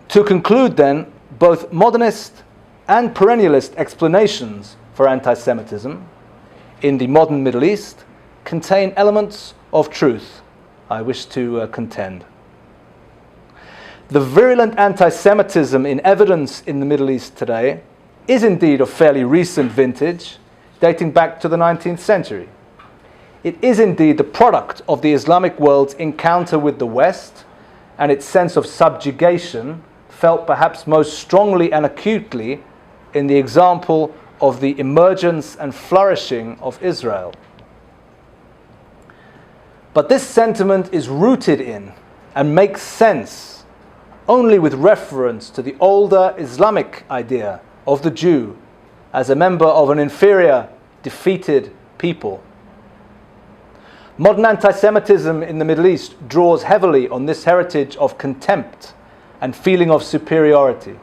To conclude then, both modernist and perennialist explanations for anti-Semitism in the modern Middle East contain elements of truth, I wish to contend. The virulent anti-Semitism in evidence in the Middle East today is indeed of fairly recent vintage, dating back to the 19th century. It is indeed the product of the Islamic world's encounter with the West and its sense of subjugation, felt perhaps most strongly and acutely in the example of the emergence and flourishing of Israel. But this sentiment is rooted in and makes sense only with reference to the older Islamic idea of the Jew as a member of an inferior, defeated people. Modern anti-Semitism in the Middle East draws heavily on this heritage of contempt and feeling of superiority.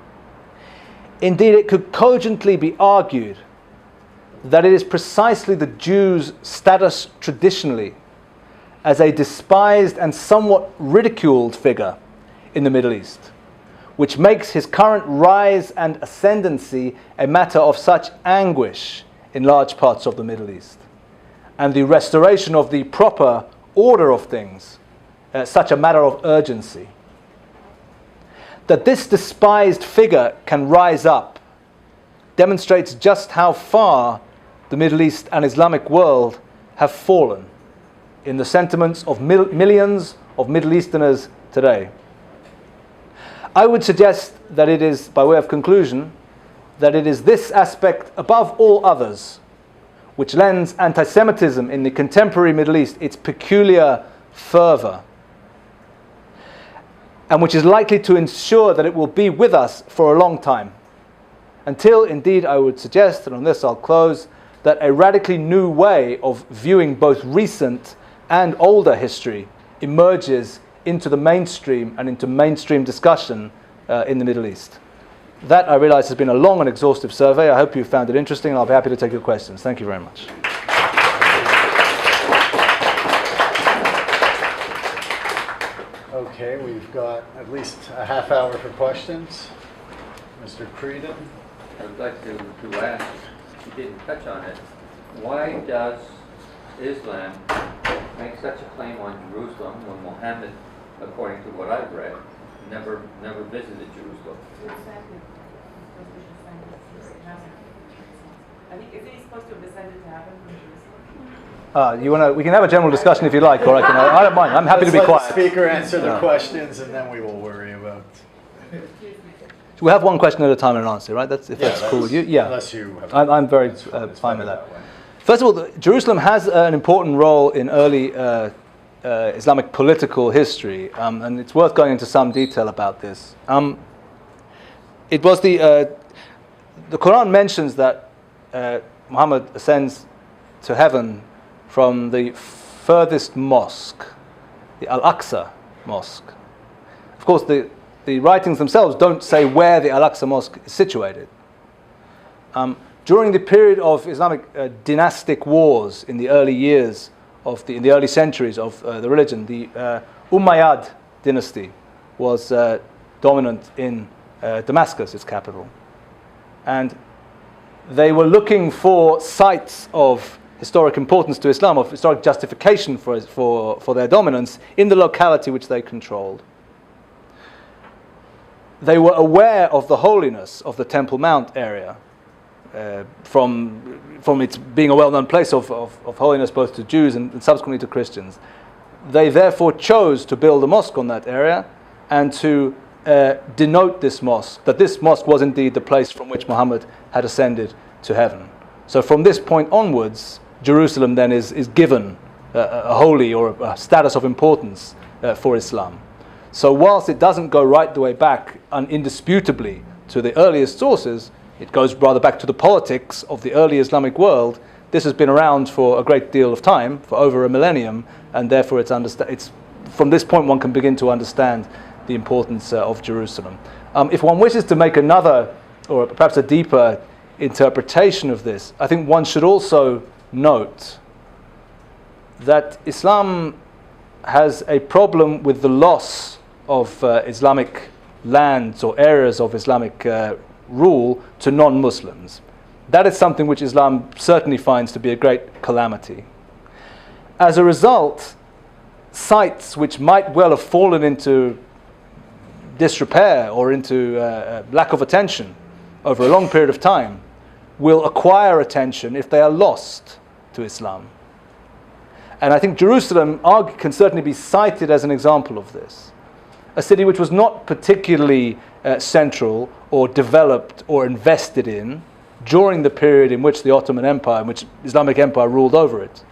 Indeed, it could cogently be argued that it is precisely the Jew's status traditionally as a despised and somewhat ridiculed figure in the Middle East, which makes his current rise and ascendancy a matter of such anguish in large parts of the Middle East, and the restoration of the proper order of things such a matter of urgency. That this despised figure can rise up demonstrates just how far the Middle East and Islamic world have fallen in the sentiments of millions of Middle Easterners today. I would suggest that it is, by way of conclusion, that it is this aspect above all others which lends anti-Semitism in the contemporary Middle East its peculiar fervor, and which is likely to ensure that it will be with us for a long time. Until, indeed, I would suggest, and on this I'll close, that a radically new way of viewing both recent and older history emerges into the mainstream and into mainstream discussion in the Middle East. That, I realize, has been a long and exhaustive survey. I hope you found it interesting, and I'll be happy to take your questions. Thank you very much. Okay, we've got at least a half hour for questions. Mr. Creedon? I would like to ask, you didn't touch on it, why does Islam make such a claim on Jerusalem when Muhammad, according to what I've read, never visited Jerusalem? Exactly. I think, isn't he supposed to have descended to heaven from Jerusalem? We can have a general discussion if you like, or I don't mind. I'm happy to be Let's let quiet. the speaker answer the questions, and then we will worry about. We'll have one question at a time and an answer, right? That's cool with you. Yeah. Unless you have. I'm very fine with that. First of all, Jerusalem has an important role in early Islamic political history, and it's worth going into some detail about this. It was the Quran mentions that Muhammad ascends to heaven from the furthest mosque, the Al-Aqsa Mosque. Of course, the writings themselves don't say where the Al-Aqsa Mosque is situated. During the period of Islamic dynastic wars in the early years in the early centuries of the religion, the Umayyad dynasty was dominant in Damascus, its capital, and they were looking for sites of historic importance to Islam, of historic justification for their dominance in the locality which they controlled. They were aware of the holiness of the Temple Mount area, from its being a well-known place of holiness both to Jews and subsequently to Christians. They therefore chose to build a mosque on that area and to denote this mosque, that this mosque was indeed the place from which Muhammad had ascended to heaven. So from this point onwards, Jerusalem then is given a holy or a status of importance for Islam. So whilst it doesn't go right the way back indisputably to the earliest sources, it goes rather back to the politics of the early Islamic world. This has been around for a great deal of time, for over a millennium, and therefore it's from this point one can begin to understand the importance of Jerusalem. If one wishes to make another, or perhaps a deeper interpretation of this, I think one should also note that Islam has a problem with the loss of Islamic lands or areas of Islamic rule to non-Muslims. That is something which Islam certainly finds to be a great calamity. As a result, sites which might well have fallen into disrepair or into lack of attention over a long period of time will acquire attention if they are lost to Islam. And I think Jerusalem can certainly be cited as an example of this. A city which was not particularly central or developed or invested in during the period in which the Ottoman Empire, in which Islamic Empire ruled over it,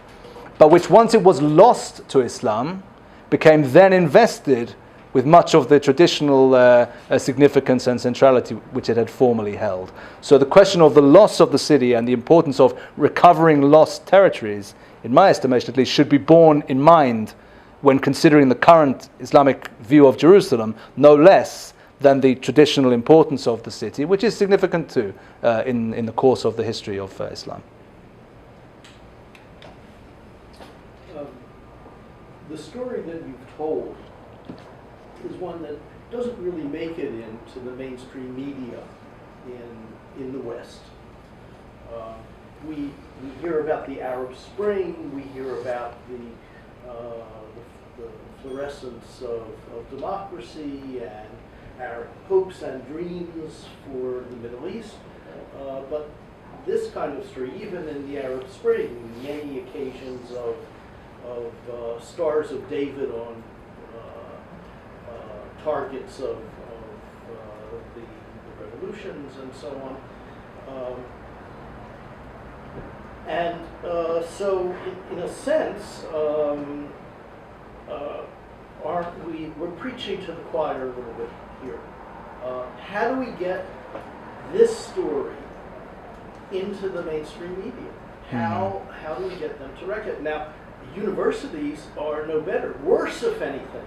but which once it was lost to Islam, became then invested with much of the traditional significance and centrality which it had formerly held. So the question of the loss of the city and the importance of recovering lost territories, in my estimation at least, should be borne in mind when considering the current Islamic view of Jerusalem, no less than the traditional importance of the city, which is significant too in the course of the history of Islam. The story that you've told is one that doesn't really make it into the mainstream media in the West. We hear about the Arab Spring, we hear about the fluorescence of democracy and our hopes and dreams for the Middle East, but this kind of story, even in the Arab Spring, many occasions of stars of David on targets of the revolutions and so on. So in a sense, we're preaching to the choir a little bit here. How do we get this story into the mainstream media? How do we get them to recognize it? Now, universities are no better. Worse, if anything.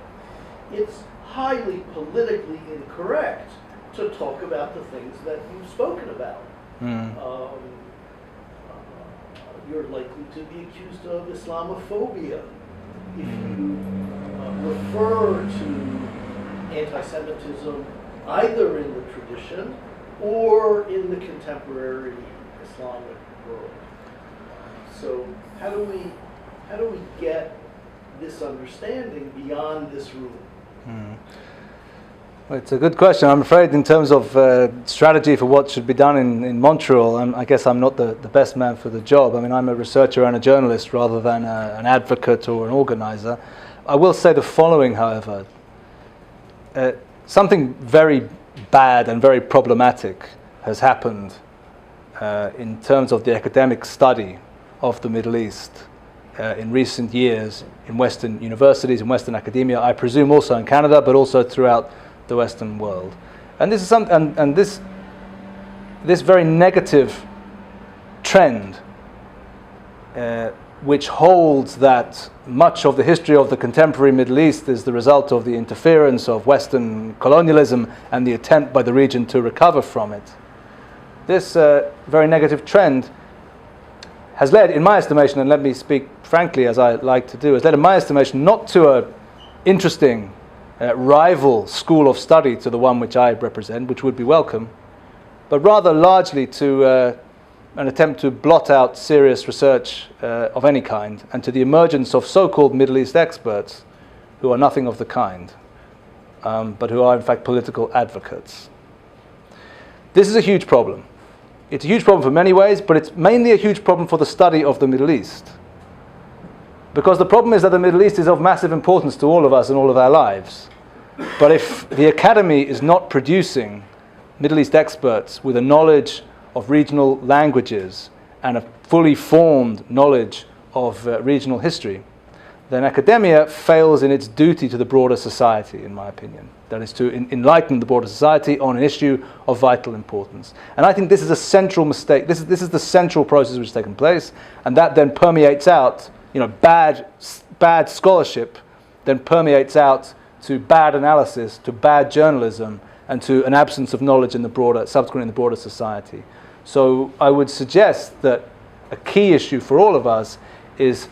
It's highly politically incorrect to talk about the things that you've spoken about. You're likely to be accused of Islamophobia if you refer to anti-Semitism either in the tradition or in the contemporary Islamic world. So how do we get this understanding beyond this room? Well, it's a good question. I'm afraid in terms of strategy for what should be done in Montreal, I guess I'm not the best man for the job. I mean, I'm a researcher and a journalist rather than an advocate or an organizer. I will say the following, however. Something very bad and very problematic has happened in terms of the academic study of the Middle East in recent years in Western universities, in Western academia, I presume also in Canada, but also throughout the Western world. And this is this very negative trend which holds that much of the history of the contemporary Middle East is the result of the interference of Western colonialism and the attempt by the region to recover from it. This very negative trend has led, in my estimation, and let me speak frankly as I like to do, has led, in my estimation, not to an interesting rival school of study to the one which I represent, which would be welcome, but rather largely to an attempt to blot out serious research of any kind and to the emergence of so-called Middle East experts who are nothing of the kind, but who are in fact political advocates. This is a huge problem. It's a huge problem for many ways, but it's mainly a huge problem for the study of the Middle East. Because the problem is that the Middle East is of massive importance to all of us and all of our lives. But if the academy is not producing Middle East experts with a knowledge of regional languages and a fully formed knowledge of regional history, then academia fails in its duty to the broader society, in my opinion. That is to enlighten the broader society on an issue of vital importance. And I think this is a central mistake. This is the central process which has taken place, and that then permeates out, bad scholarship then permeates out to bad analysis, to bad journalism, and to an absence of knowledge in the broader, subsequently in the broader society. So I would suggest that a key issue for all of us is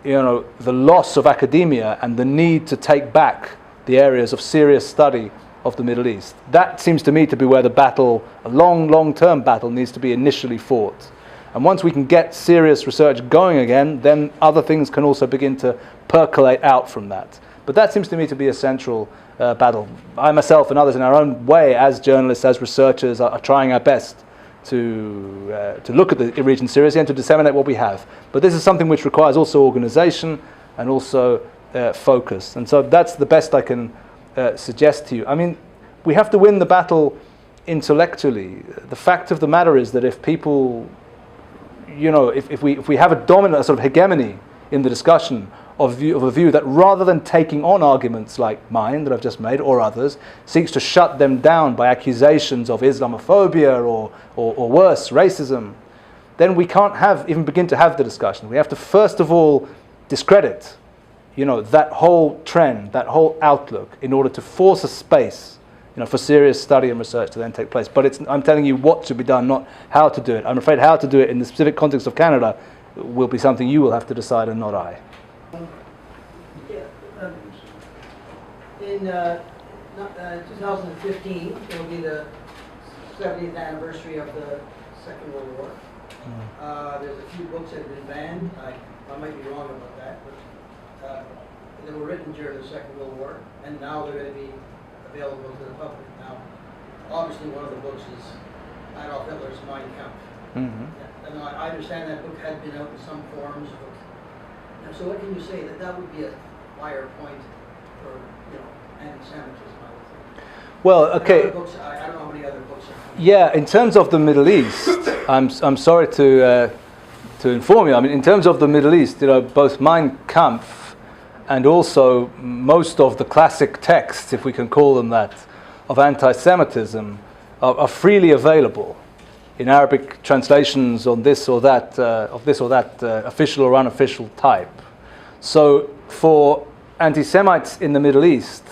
the loss of academia and the need to take back the areas of serious study of the Middle East. That seems to me to be where the battle, a long-term battle, needs to be initially fought. And once we can get serious research going again, then other things can also begin to percolate out from that. But that seems to me to be a central battle. I myself and others in our own way, as journalists, as researchers, are trying our best to look at the region seriously and to disseminate what we have. But this is something which requires also organization and also focus. And so that's the best I can suggest to you. I mean, we have to win the battle intellectually. The fact of the matter is that if people, if we have a dominant, a sort of hegemony in the discussion of a view that rather than taking on arguments like mine that I've just made or others, seeks to shut them down by accusations of Islamophobia or worse, racism, then we can't even begin to have the discussion. We have to first of all discredit, that whole trend, that whole outlook, in order to force a space, for serious study and research to then take place. But I'm telling you what should be done, not how to do it. I'm afraid how to do it in the specific context of Canada will be something you will have to decide and not I. In 2015, it will be the 70th anniversary of the Second World War. There's a few books that have been banned. I might be wrong about that, but they were written during the Second World War, and now they're going to be available to the public. Now, obviously, one of the books is Adolf Hitler's Mein Kampf. Mm-hmm. And I understand that book had been out in some forms. So what can you say? That would be a fire point for anti-Semitism, I would think. Well, okay. Books, I don't know how many other books are. Yeah, in terms of the Middle East, I'm sorry to inform you. I mean, in terms of the Middle East, both Mein Kampf and also most of the classic texts, if we can call them that, of anti-Semitism are freely available in Arabic translations on this or that official or unofficial type. So for anti-Semites in the Middle East,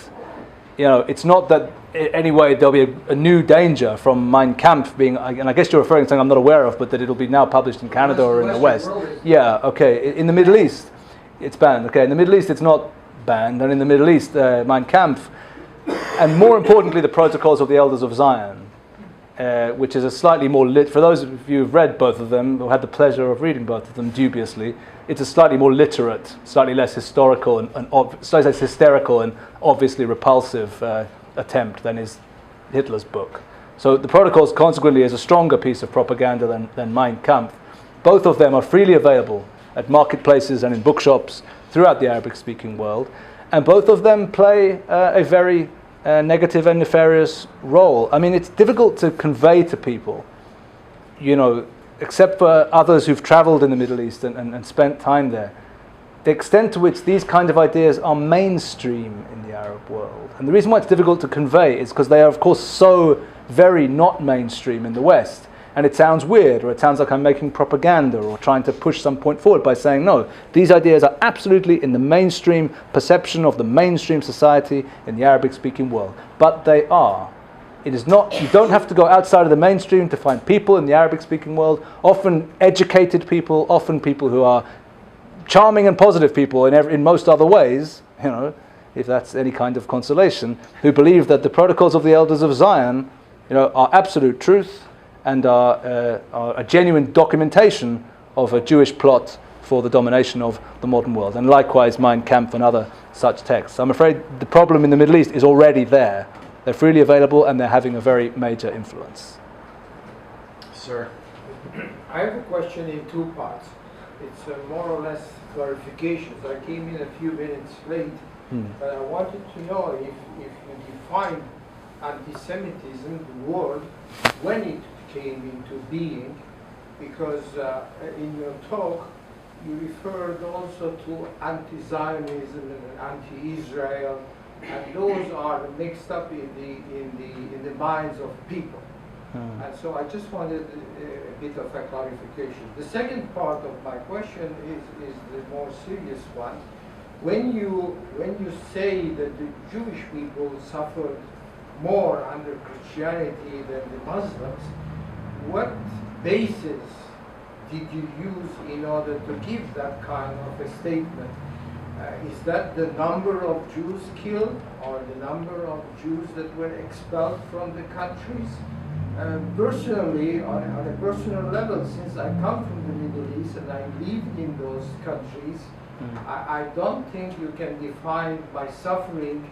it's not that anyway there'll be a new danger from Mein Kampf being, and I guess you're referring to something I'm not aware of, but that it'll be now published in Canada or in the West. Yeah, okay. In the Middle East, it's banned. Okay, in the Middle East, it's not banned, and in the Middle East, Mein Kampf, and more importantly, the Protocols of the Elders of Zion, which is a slightly more for those of you who've read both of them, or had the pleasure of reading both of them dubiously, it's a slightly more literate, slightly less historical and slightly less hysterical and obviously repulsive attempt than is Hitler's book. So the Protocols consequently is a stronger piece of propaganda than Mein Kampf. Both of them are freely available at marketplaces and in bookshops throughout the Arabic-speaking world, and both of them play a very negative and nefarious role. I mean, it's difficult to convey to people, except for others who've traveled in the Middle East and spent time there, the extent to which these kind of ideas are mainstream in the Arab world. And the reason why it's difficult to convey is because they are, of course, so very not mainstream in the West. And it sounds weird, or it sounds like I'm making propaganda or trying to push some point forward by saying, no, these ideas are absolutely in the mainstream perception of the mainstream society in the Arabic-speaking world. But they are. It is not, you don't have to go outside of the mainstream to find people in the Arabic-speaking world, often educated people, often people who are charming and positive people in most other ways, if that's any kind of consolation, who believe that the Protocols of the Elders of Zion, are absolute truth, and are a genuine documentation of a Jewish plot for the domination of the modern world. And likewise, Mein Kampf and other such texts. I'm afraid the problem in the Middle East is already there. They're freely available and they're having a very major influence. Sir? I have a question in two parts. It's more or less clarifications. I came in a few minutes late, but I wanted to know if you define anti-Semitism, the word, when it came into being, because in your talk you referred also to anti-Zionism and anti-Israel, and those are mixed up in the minds of people. And so I just wanted a bit of a clarification. The second part of my question is the more serious one. When you say that the Jewish people suffered more under Christianity than the Muslims, what basis did you use in order to give that kind of a statement? Is that the number of Jews killed or the number of Jews that were expelled from the countries? Personally, on a personal level, since I come from the Middle East and I live in those countries, I don't think you can define my suffering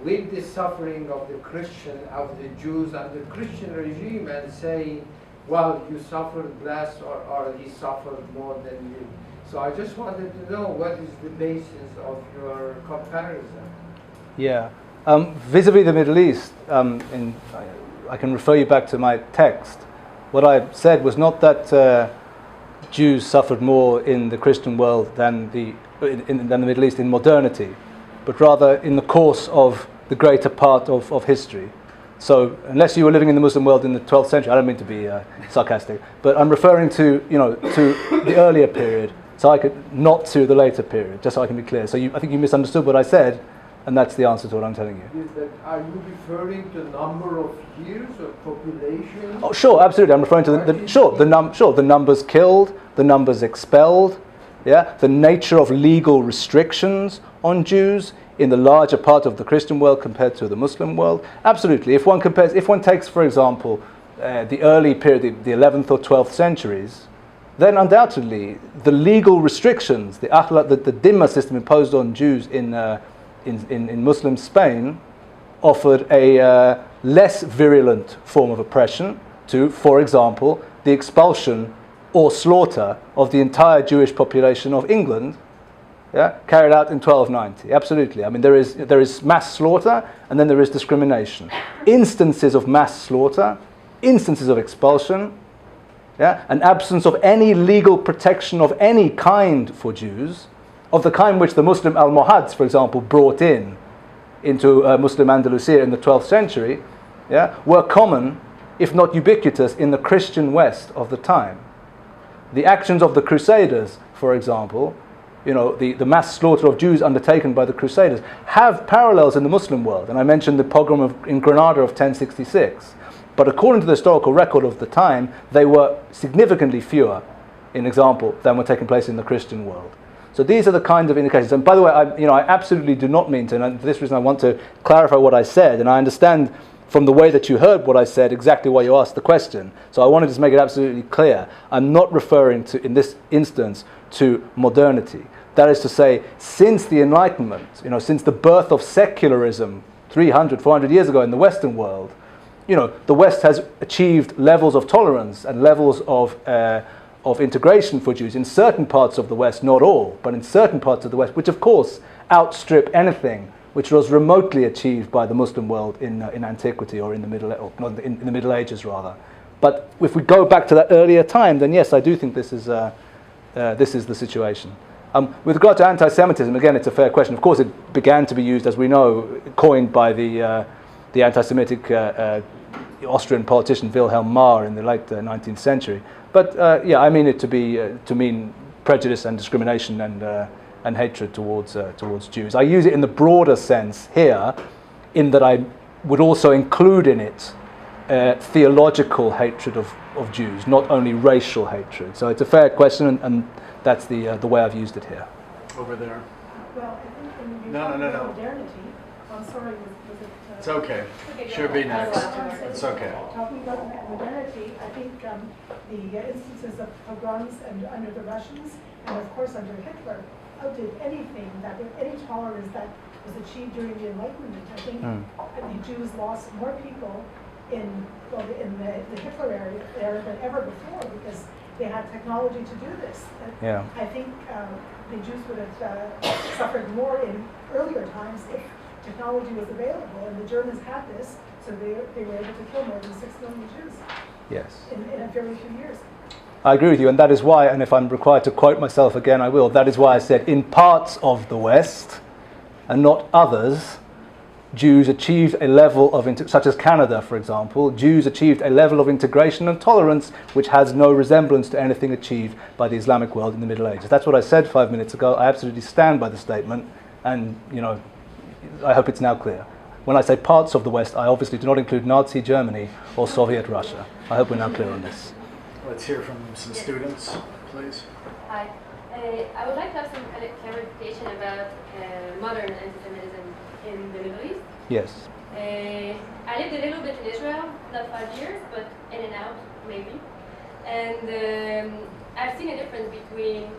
with the suffering of the Jews and the Christian regime and say, well, you suffered less or he suffered more than you. So I just wanted to know what is the basis of your comparison? Yeah. Vis-a-vis the Middle East, I can refer you back to my text. What I said was not that Jews suffered more in the Christian world than the Middle East in modernity, but rather in the course of the greater part of history. So unless you were living in the Muslim world in the 12th century, I don't mean to be sarcastic, but I'm referring to the earlier period, not to the later period, just so I can be clear. So I think you misunderstood what I said, and that's the answer to what I'm telling you. Are you referring to number of years or population? Oh, sure, absolutely. I'm referring to the numbers killed, the numbers expelled, yeah, the nature of legal restrictions on Jews in the larger part of the Christian world compared to the Muslim world. Absolutely. If one takes, for example, the early period, the 11th or 12th centuries, then undoubtedly the legal restrictions, the dhimma system imposed on Jews in Muslim Spain offered a less virulent form of oppression to, for example, the expulsion or slaughter of the entire Jewish population of England, yeah, carried out in 1290. Absolutely. I mean, there is mass slaughter and then there is discrimination. Instances of mass slaughter, instances of expulsion, yeah, an absence of any legal protection of any kind for Jews, of the kind which the Muslim Almohads, for example, brought into Muslim Andalusia in the 12th century, yeah, were common, if not ubiquitous, in the Christian West of the time. The actions of the Crusaders, for example, the mass slaughter of Jews undertaken by the Crusaders, have parallels in the Muslim world. And I mentioned the pogrom in Granada of 1066. But according to the historical record of the time, they were significantly fewer, in example, than were taking place in the Christian world. So these are the kind of indications. And by the way, I absolutely do not mean to, and for this reason I want to clarify what I said. And I understand from the way that you heard what I said exactly why you asked the question. So I wanted to just make it absolutely clear. I'm not referring to, in this instance, to modernity. That is to say, since the Enlightenment, since the birth of secularism 300, 400 years ago in the Western world, the West has achieved levels of tolerance and levels of integration for Jews in certain parts of the West, not all, but in certain parts of the West, which of course outstrip anything which was remotely achieved by the Muslim world in antiquity or in the Middle Ages rather. But if we go back to that earlier time, then yes, I do think this is the situation. With regard to anti-Semitism, again, it's a fair question. Of course, it began to be used, as we know, coined by the anti-Semitic Austrian politician Wilhelm Marr in the late 19th century. But I mean it to mean prejudice and discrimination and hatred towards Jews. I use it in the broader sense here, in that I would also include in it theological hatred of Jews, not only racial hatred. So it's a fair question, and that's the way I've used it here. Over there. Well, I think when you No. modernity, I'm sorry, was it? It's okay. Should be next. It's okay. Talking about modernity, I think the instances of pogroms and under the Russians, and of course under Hitler, outdid anything any tolerance that was achieved during the Enlightenment. I think the Jews lost more people in the Hitler era than ever before, because they had technology to do this. Yeah. I think the Jews would have suffered more in earlier times if technology was available, and the Germans had this, so they were able to kill more than 6 million Jews. Yes. In a very few years. I agree with you, and that is why, and if I'm required to quote myself again, I will, that is why I said, in parts of the West, and not others, Jews achieved a level of, such as Canada, for example, Jews achieved a level of integration and tolerance which has no resemblance to anything achieved by the Islamic world in the Middle Ages. That's what I said 5 minutes ago. I absolutely stand by the statement, and, I hope it's now clear. When I say parts of the West, I obviously do not include Nazi Germany or Soviet Russia. I hope we're now clear on this. Let's hear from some students, please. Hi. I would like to have some kind of clarification about modern anti-Semitism in the Middle East. Yes. I lived a little bit in Israel, not 5 years, but in and out, maybe. And I've seen a difference between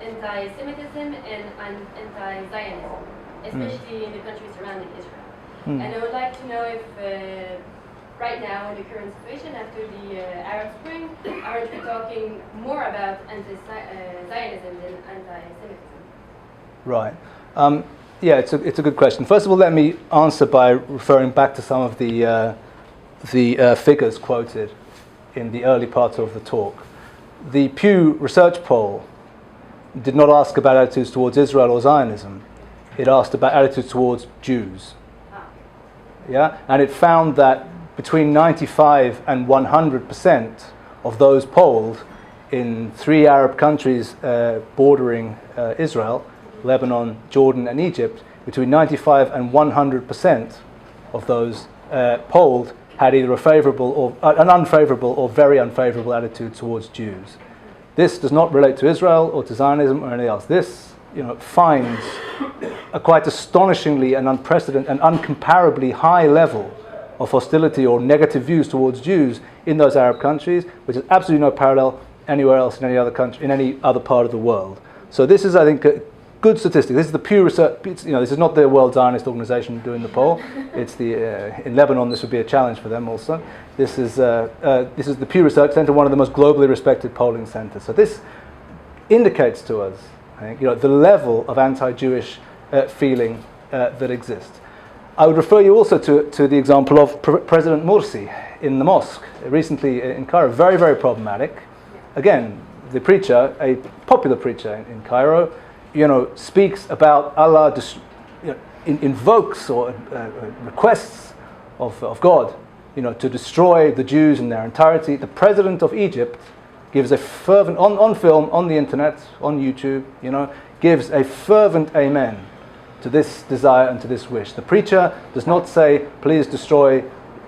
anti-Semitism and anti-Zionism, especially in the countries surrounding Israel. And I would like to know if right now, in the current situation after the Arab Spring, aren't we talking more about anti-Zionism than anti-Semitism? Right. Yeah, it's a good question. First of all, let me answer by referring back to some of the figures quoted in the early part of the talk. The Pew Research Poll did not ask about attitudes towards Israel or Zionism. It asked about attitudes towards Jews. Yeah, and it found that between 95 and 100% of those polled in 3 Arab countries bordering Israel, Lebanon, Jordan, and Egypt, between 95 and 100% of those polled had either a favorable or an unfavorable or very unfavorable attitude towards Jews. This does not relate to Israel or to Zionism or anything else. This, finds a quite astonishingly and unprecedented and uncomparably high level of hostility or negative views towards Jews in those Arab countries, which is absolutely no parallel anywhere else in any other country, in any other part of the world. So this is, I think, a good statistic. This is the Pew Research. This is not the World Zionist Organization doing the poll. It's the in Lebanon. This would be a challenge for them also. This is the Pew Research Center, one of the most globally respected polling centers. So this indicates to us, I think, the level of anti-Jewish feeling that exists. I would refer you also to the example of President Morsi in the mosque recently in Cairo. Very, very problematic. Again, the preacher, a popular preacher in Cairo, speaks about Allah, invokes or requests of God, to destroy the Jews in their entirety. The president of Egypt gives a fervent, on film, on the internet, on YouTube, gives a fervent amen to this desire and to this wish. The preacher does not say, please destroy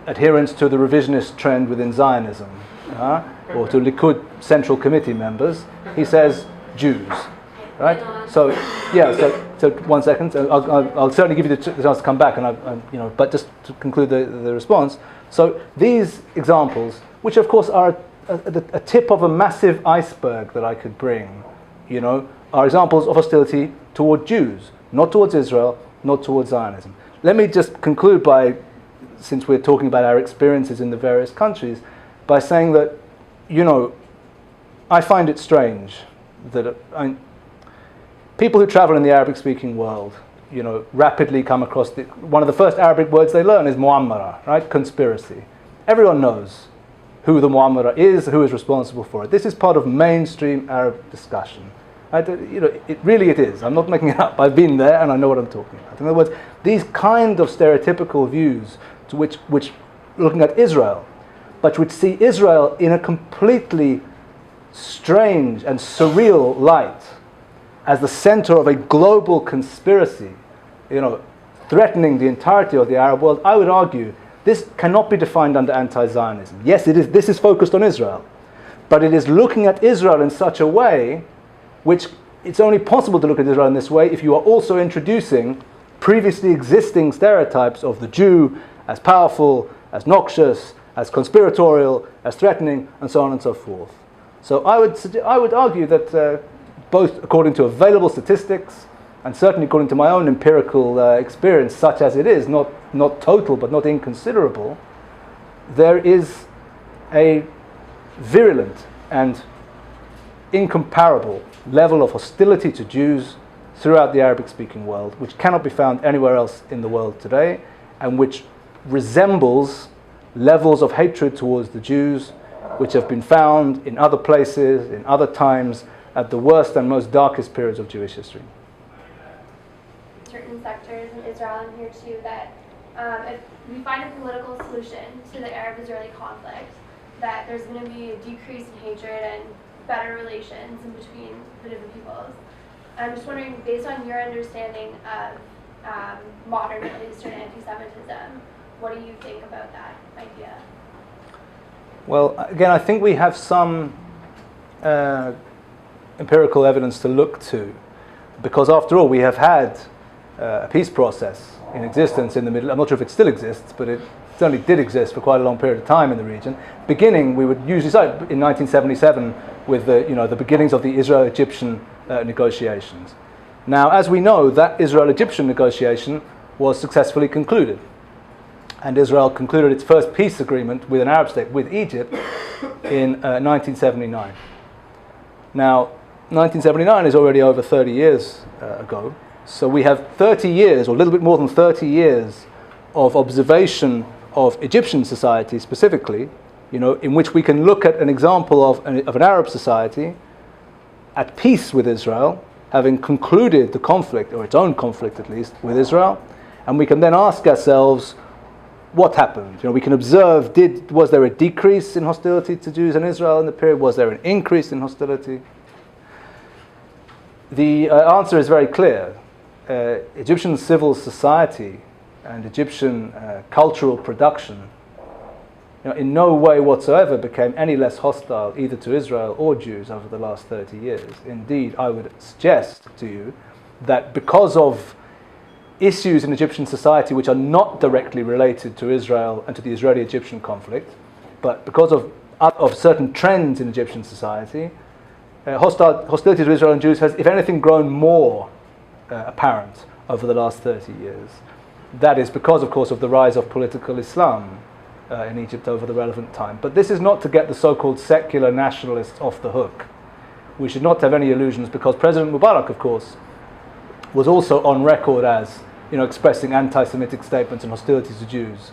adherence to the revisionist trend within Zionism, or to Likud Central Committee members. He says, Jews, right? So, yeah, so 1 second. I'll certainly give you the chance to come back, but just to conclude the response. So these examples, which of course are a tip of a massive iceberg that I could bring, are examples of hostility toward Jews, not towards Israel, not towards Zionism. Let me just conclude by, since we're talking about our experiences in the various countries, by saying that, I find it strange that people who travel in the Arabic-speaking world, rapidly come across one of the first Arabic words they learn is mu'ammara, right? Conspiracy. Everyone knows who the mu'ammara is, who is responsible for it. This is part of mainstream Arab discussion. It is. I'm not making it up. I've been there and I know what I'm talking about. In other words, these kind of stereotypical views to which looking at Israel, but which see Israel in a completely strange and surreal light as the center of a global conspiracy, threatening the entirety of the Arab world, I would argue this cannot be defined under anti-Zionism. Yes, it is. This is focused on Israel, but it is looking at Israel in such a way which it's only possible to look at Israel in this way if you are also introducing previously existing stereotypes of the Jew as powerful, as noxious, as conspiratorial, as threatening, and so on and so forth. So I would argue that both according to available statistics and certainly according to my own empirical experience, such as it is, not total but not inconsiderable, there is a virulent and incomparable level of hostility to Jews throughout the Arabic-speaking world, which cannot be found anywhere else in the world today, and which resembles levels of hatred towards the Jews which have been found in other places, in other times, at the worst and most darkest periods of Jewish history. Certain sectors in Israel and here too that if we find a political solution to the Arab-Israeli conflict, that there's going to be a decrease in hatred and better relations in between the different peoples. I'm just wondering, based on your understanding of modern Middle Eastern anti-Semitism, what do you think about that idea? Well, again, I think we have some empirical evidence to look to, because after all, we have had a peace process in existence in the Middle. I'm not sure if it still exists, but it certainly did exist for quite a long period of time in the region. Beginning, we would usually say, in 1977, with the beginnings of the Israel-Egyptian negotiations. Now, as we know, that Israel-Egyptian negotiation was successfully concluded. And Israel concluded its first peace agreement with an Arab state, with Egypt, in 1979. Now, 1979 is already over 30 years ago. So we have 30 years, or a little bit more than 30 years, of observation of Egyptian society specifically, in which we can look at an example of an Arab society at peace with Israel, having concluded the conflict, or its own conflict at least, with Israel, and we can then ask ourselves, what happened? We can observe, was there a decrease in hostility to Jews in Israel in the period? Was there an increase in hostility? The answer is very clear. Egyptian civil society and Egyptian cultural production in no way whatsoever became any less hostile either to Israel or Jews over the last 30 years. Indeed, I would suggest to you that because of issues in Egyptian society which are not directly related to Israel and to the Israeli-Egyptian conflict, but because of certain trends in Egyptian society, hostility to Israel and Jews has, if anything, grown more apparent over the last 30 years. That is because, of course, of the rise of political Islam in Egypt over the relevant time. But this is not to get the so-called secular nationalists off the hook. We should not have any illusions, because President Mubarak, of course, was also on record as expressing anti-Semitic statements and hostility to Jews,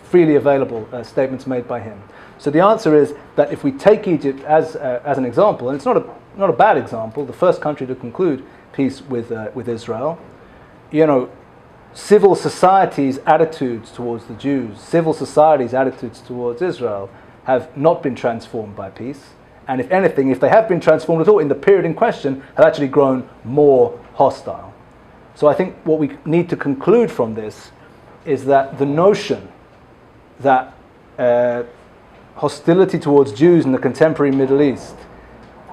freely available statements made by him. So the answer is that if we take Egypt as an example, and it's not a bad example, the first country to conclude peace with Israel, civil society's attitudes towards the Jews, civil society's attitudes towards Israel have not been transformed by peace, and if anything, if they have been transformed at all in the period in question, have actually grown more hostile. So I think what we need to conclude from this is that the notion that hostility towards Jews in the contemporary Middle East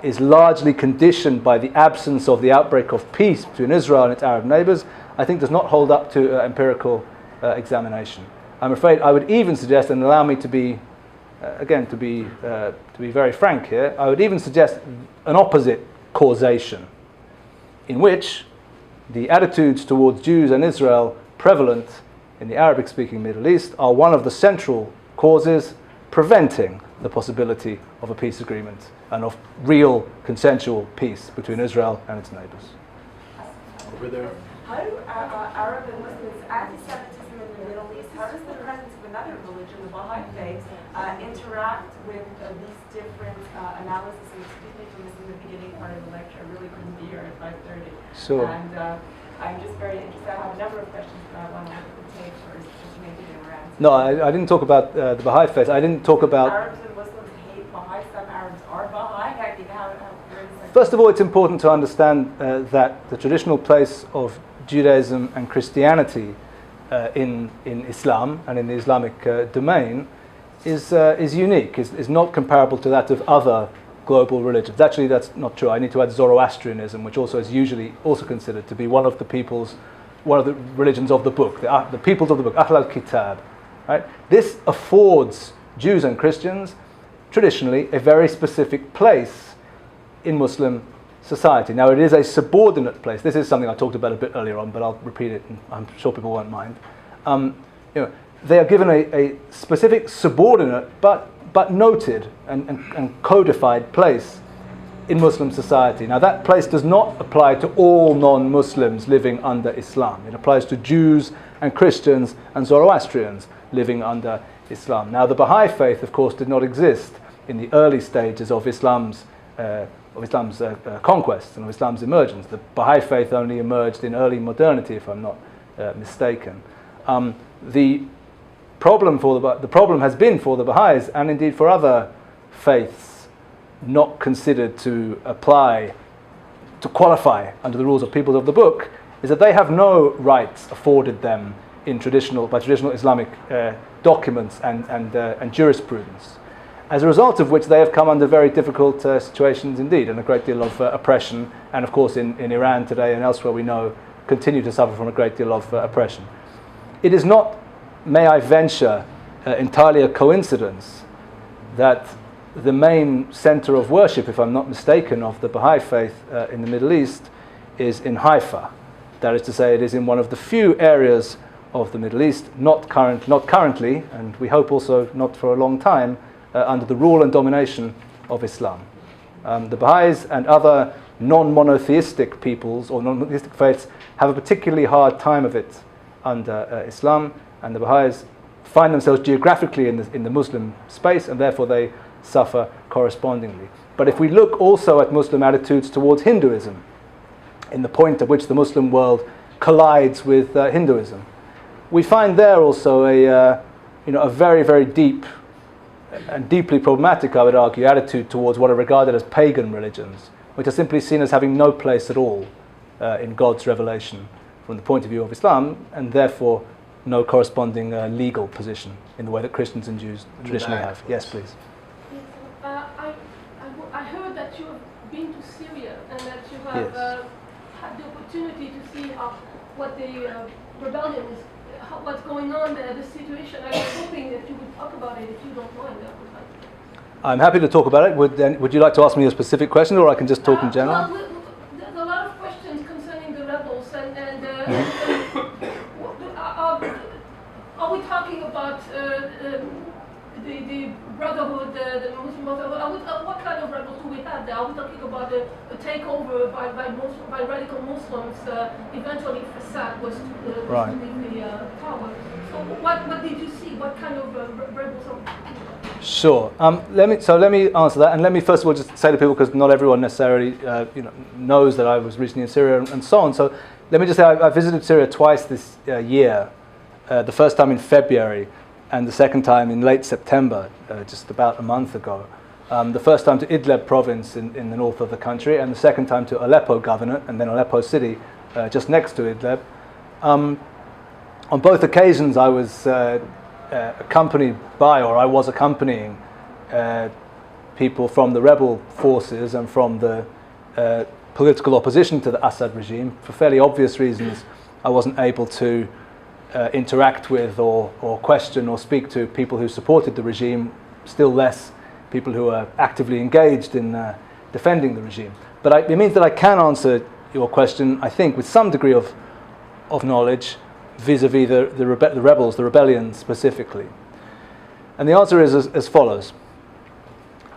is largely conditioned by the absence of the outbreak of peace between Israel and its Arab neighbors, I think does not hold up to empirical examination. I'm afraid I would even suggest, and allow me to be, to be very frank here, I would even suggest an opposite causation, in which the attitudes towards Jews and Israel prevalent in the Arabic-speaking Middle East are one of the central causes preventing the possibility of a peace agreement and of real consensual peace between Israel and its neighbors. Over there. How do Arab and Muslims, anti-Semitism in the Middle East, how does the presence of another religion, the Baha'i faith, interact with these different analyses? And excuse me for missing the beginning part of the lecture. I really couldn't be here at 5:30. Sure. And I'm just very interested. I have a number of questions, but I want to look at the tape first, just to make it around. No, I didn't talk about the Baha'i faith. I didn't talk about... Arabs and Muslims hate Baha'i. Some Arabs are Baha'i. Where does that First of all, it's important to understand that the traditional place of Judaism and Christianity in Islam and in the Islamic domain is unique, is not comparable to that of other global religions. Actually, that's not true. I need to add Zoroastrianism, which also is usually also considered to be one of the religions of the book, the peoples of the book, Ahl al-Kitab. Right? This affords Jews and Christians traditionally a very specific place in Muslim society. Now, it is a subordinate place. This is something I talked about a bit earlier on, but I'll repeat it, and I'm sure people won't mind. They are given a specific subordinate, but noted and codified place in Muslim society. Now, that place does not apply to all non-Muslims living under Islam. It applies to Jews and Christians and Zoroastrians living under Islam. Now, the Baha'i faith, of course, did not exist in the early stages of Islam's conquest and of Islam's emergence. The Baha'i faith only emerged in early modernity, if I'm not mistaken. The problem has been for the Baha'is, and indeed for other faiths not considered to qualify under the rules of people of the book, is that they have no rights afforded them by traditional Islamic documents and jurisprudence. As a result of which they have come under very difficult situations indeed, and a great deal of oppression, and of course in Iran today and elsewhere we know continue to suffer from a great deal of oppression. It is not, may I venture, entirely a coincidence that the main center of worship, if I'm not mistaken, of the Baha'i faith in the Middle East is in Haifa. That is to say, it is in one of the few areas of the Middle East, not currently, and we hope also not for a long time, under the rule and domination of Islam. The Baha'is and other non-monotheistic peoples or non-monotheistic faiths have a particularly hard time of it under Islam, and the Baha'is find themselves geographically in the Muslim space, and therefore they suffer correspondingly. But if we look also at Muslim attitudes towards Hinduism, in the point at which the Muslim world collides with Hinduism, we find there also a very, very deep and deeply problematic, I would argue, attitude towards what are regarded as pagan religions, which are simply seen as having no place at all in God's revelation from the point of view of Islam, and therefore no corresponding legal position in the way that Christians and Jews traditionally have. Yes, please. I heard that you have been to Syria and that you have had the opportunity to see what the rebellion is, what's going on there, the situation. I was hoping that you would talk about it if you don't mind. I'm happy to talk about it. Would you like to ask me a specific question, or I can just talk in general? Well, there's a lot of questions concerning the rebels, and are we talking about the Brotherhood, the Muslim Brotherhood? What kind of rebels do we have there? Are we talking about a takeover by radical Muslims? Eventually, Assad was to leave the power. So, what did you see? What kind of rebels are we talking about? Sure. Let me answer that, and let me first of all just say to people, because not everyone necessarily knows that I was recently in Syria and so on. So let me just say I visited Syria twice this year. The first time in February, and the second time in late September, just about a month ago. The first time to Idlib province in the north of the country, and the second time to Aleppo Governorate, and then Aleppo City, just next to Idlib. On both occasions, I was accompanied by, or I was accompanying, people from the rebel forces and from the political opposition to the Assad regime. For fairly obvious reasons, I wasn't able to interact with or question or speak to people who supported the regime, still less people who are actively engaged in defending the regime. But it means that I can answer your question, I think, with some degree of knowledge vis-a-vis the rebels, the rebellion specifically. And the answer is as follows.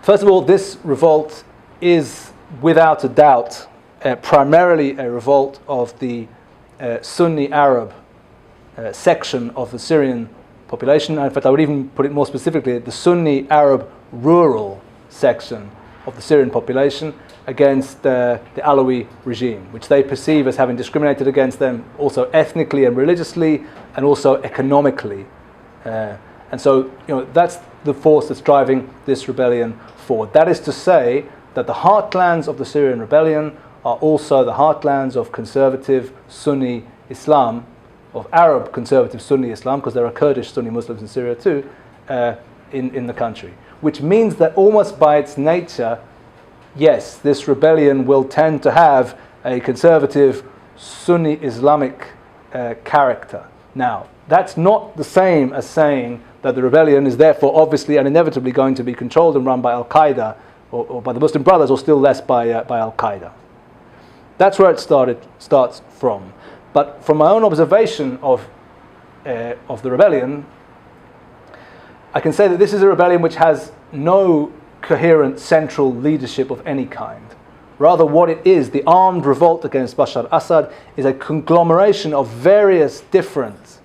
First of all, this revolt is without a doubt primarily a revolt of the Sunni Arab section of the Syrian population. In fact, I would even put it more specifically, the Sunni Arab rural section of the Syrian population against the Alawi regime, which they perceive as having discriminated against them also ethnically and religiously, and also economically. And so, that's the force that's driving this rebellion forward. That is to say that the heartlands of the Syrian rebellion are also the heartlands of conservative Sunni Islam, of Arab conservative Sunni Islam, because there are Kurdish Sunni Muslims in Syria too, in the country. Which means that almost by its nature, yes, this rebellion will tend to have a conservative Sunni Islamic character. Now, that's not the same as saying that the rebellion is therefore obviously and inevitably going to be controlled and run by Al-Qaeda or by the Muslim Brothers, or still less by Al-Qaeda. That's where it starts from. But from my own observation of the rebellion, I can say that this is a rebellion which has no coherent central leadership of any kind. Rather, what it is, the armed revolt against Bashar al-Assad, is a conglomeration of various different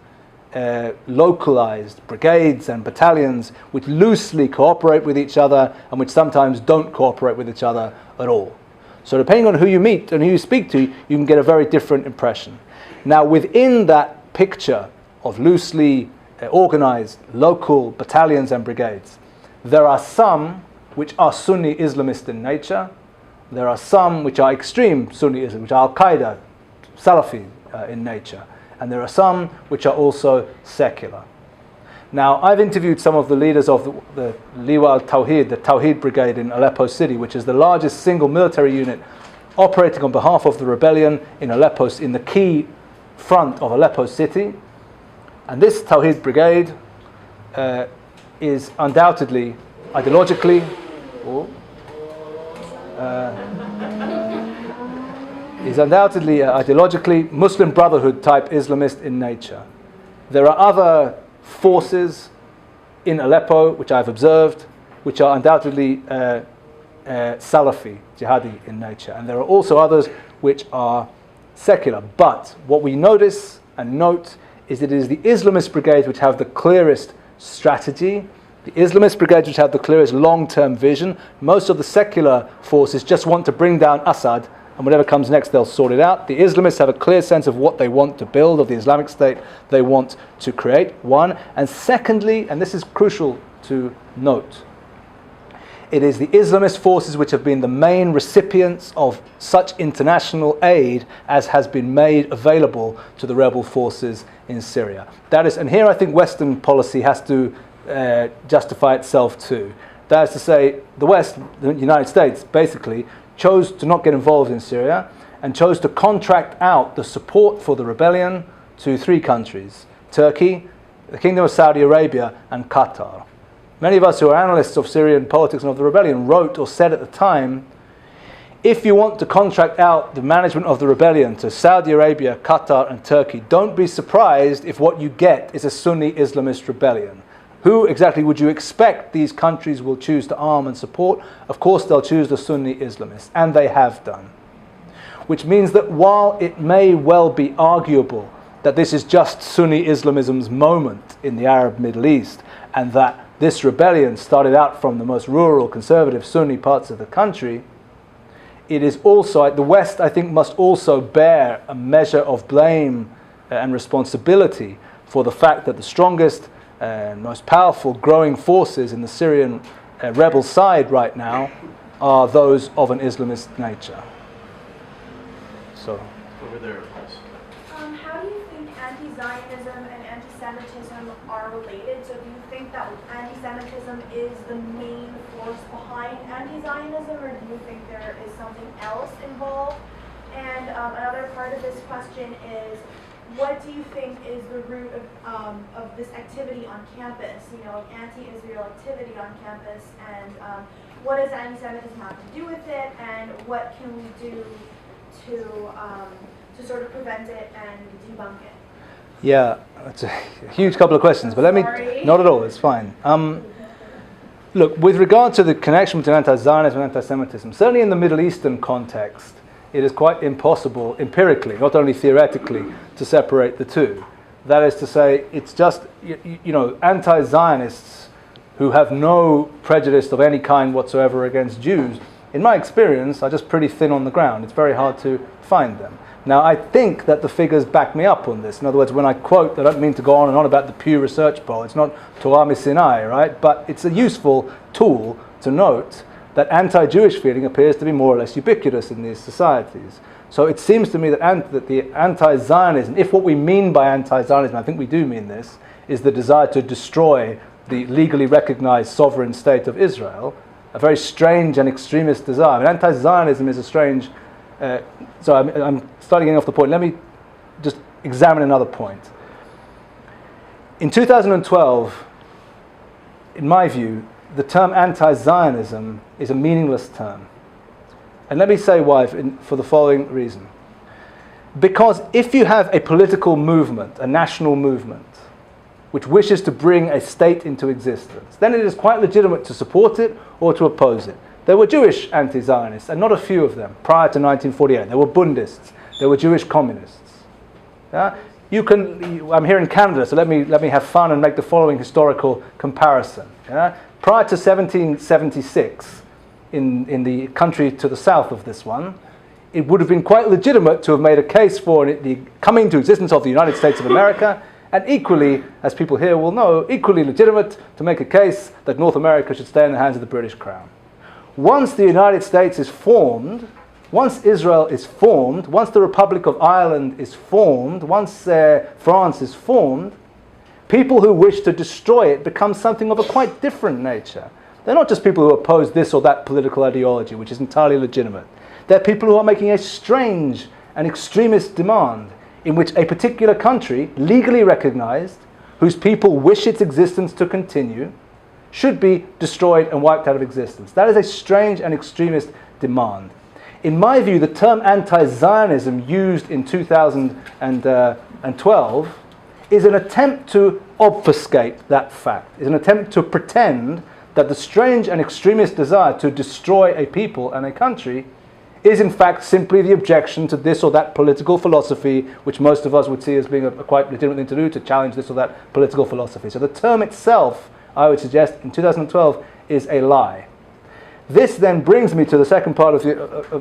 localized brigades and battalions which loosely cooperate with each other and which sometimes don't cooperate with each other at all. So depending on who you meet and who you speak to, you can get a very different impression. Now within that picture of loosely organized local battalions and brigades, there are some which are Sunni Islamist in nature. There are some which are extreme Sunni Islam, which are Al-Qaeda, Salafi in nature. And there are some which are also secular. Now, I've interviewed some of the leaders of the Liwa al-Tawhid, the Tawhid Brigade in Aleppo City, which is the largest single military unit operating on behalf of the rebellion in Aleppo, in the key front of Aleppo City. And this Tawhid Brigade is undoubtedly ideologically Muslim Brotherhood type Islamist in nature. There are other forces in Aleppo which I've observed which are undoubtedly Salafi, jihadi in nature, and there are also others which are secular. But what we notice and note is that it is the Islamist brigades which have the clearest strategy, the Islamist brigades which have the clearest long-term vision. Most of the secular forces just want to bring down Assad, and whatever comes next they'll sort it out. The Islamists have a clear sense of what they want to build, of the Islamic State they want to create, one. And secondly, and this is crucial to note, it is the Islamist forces which have been the main recipients of such international aid as has been made available to the rebel forces in Syria. That is, and here I think Western policy has to justify itself too. That is to say, the West, the United States, basically chose to not get involved in Syria and chose to contract out the support for the rebellion to three countries: Turkey, the Kingdom of Saudi Arabia, and Qatar. Many of us who are analysts of Syrian politics and of the rebellion wrote or said at the time, if you want to contract out the management of the rebellion to Saudi Arabia, Qatar, and Turkey, don't be surprised if what you get is a Sunni Islamist rebellion. Who exactly would you expect these countries will choose to arm and support? Of course, they'll choose the Sunni Islamists, and they have done. Which means that while it may well be arguable that this is just Sunni Islamism's moment in the Arab Middle East, and that this rebellion started out from the most rural, conservative Sunni parts of the country, it is also, the West, I think, must also bear a measure of blame and responsibility for the fact that the strongest and most powerful growing forces in the Syrian rebel side right now are those of an Islamist nature. So, Over there, please. How do you think anti-Zionism and anti-Semitism are related? So do you think that anti-Semitism is the main force behind anti-Zionism, or do you think there is something else involved? And another part of this question is, what do you think is the root of this activity on campus, anti-Israel activity on campus, and what does anti-Semitism have to do with it, and what can we do to sort of prevent it and debunk it? Yeah, it's a huge couple of questions, but let me, not at all, it's fine. Look, with regard to the connection between anti-Zionism and anti-Semitism, certainly in the Middle Eastern context, it is quite impossible empirically, not only theoretically, to separate the two. That is to say, it's just, anti-Zionists who have no prejudice of any kind whatsoever against Jews, in my experience, are just pretty thin on the ground. It's very hard to find them. Now, I think that the figures back me up on this. In other words, when I quote, I don't mean to go on and on about the Pew Research Poll. It's not Torah Sinai, right? But it's a useful tool to note that anti-Jewish feeling appears to be more or less ubiquitous in these societies. So it seems to me that the anti-Zionism, if what we mean by anti-Zionism, I think we do mean this, is the desire to destroy the legally recognized sovereign state of Israel, a very strange and extremist desire. Anti-Zionism is a strange... so I'm starting getting off the point. Let me just examine another point. In 2012, in my view, the term anti-Zionism is a meaningless term. And let me say why, for the following reason. Because if you have a political movement, a national movement, which wishes to bring a state into existence, then it is quite legitimate to support it or to oppose it. There were Jewish anti-Zionists, and not a few of them, prior to 1948. There were Bundists, there were Jewish communists. Yeah? I'm here in Canada, so let me have fun and make the following historical comparison. Yeah? Prior to 1776, in the country to the south of this one, it would have been quite legitimate to have made a case for the coming into existence of the United States of America, and equally, as people here will know, equally legitimate to make a case that North America should stay in the hands of the British Crown. Once the United States is formed, once Israel is formed, once the Republic of Ireland is formed, once France is formed, people who wish to destroy it become something of a quite different nature. They're not just people who oppose this or that political ideology, which is entirely legitimate. They're people who are making a strange and extremist demand in which a particular country, legally recognized, whose people wish its existence to continue, should be destroyed and wiped out of existence. That is a strange and extremist demand. In my view, the term anti-Zionism used in 2012 is an attempt to obfuscate that fact, is an attempt to pretend that the strange and extremist desire to destroy a people and a country is in fact simply the objection to this or that political philosophy, which most of us would see as being a quite legitimate thing to do, to challenge this or that political philosophy. So the term itself, I would suggest, in 2012, is a lie. This then brings me to the second part of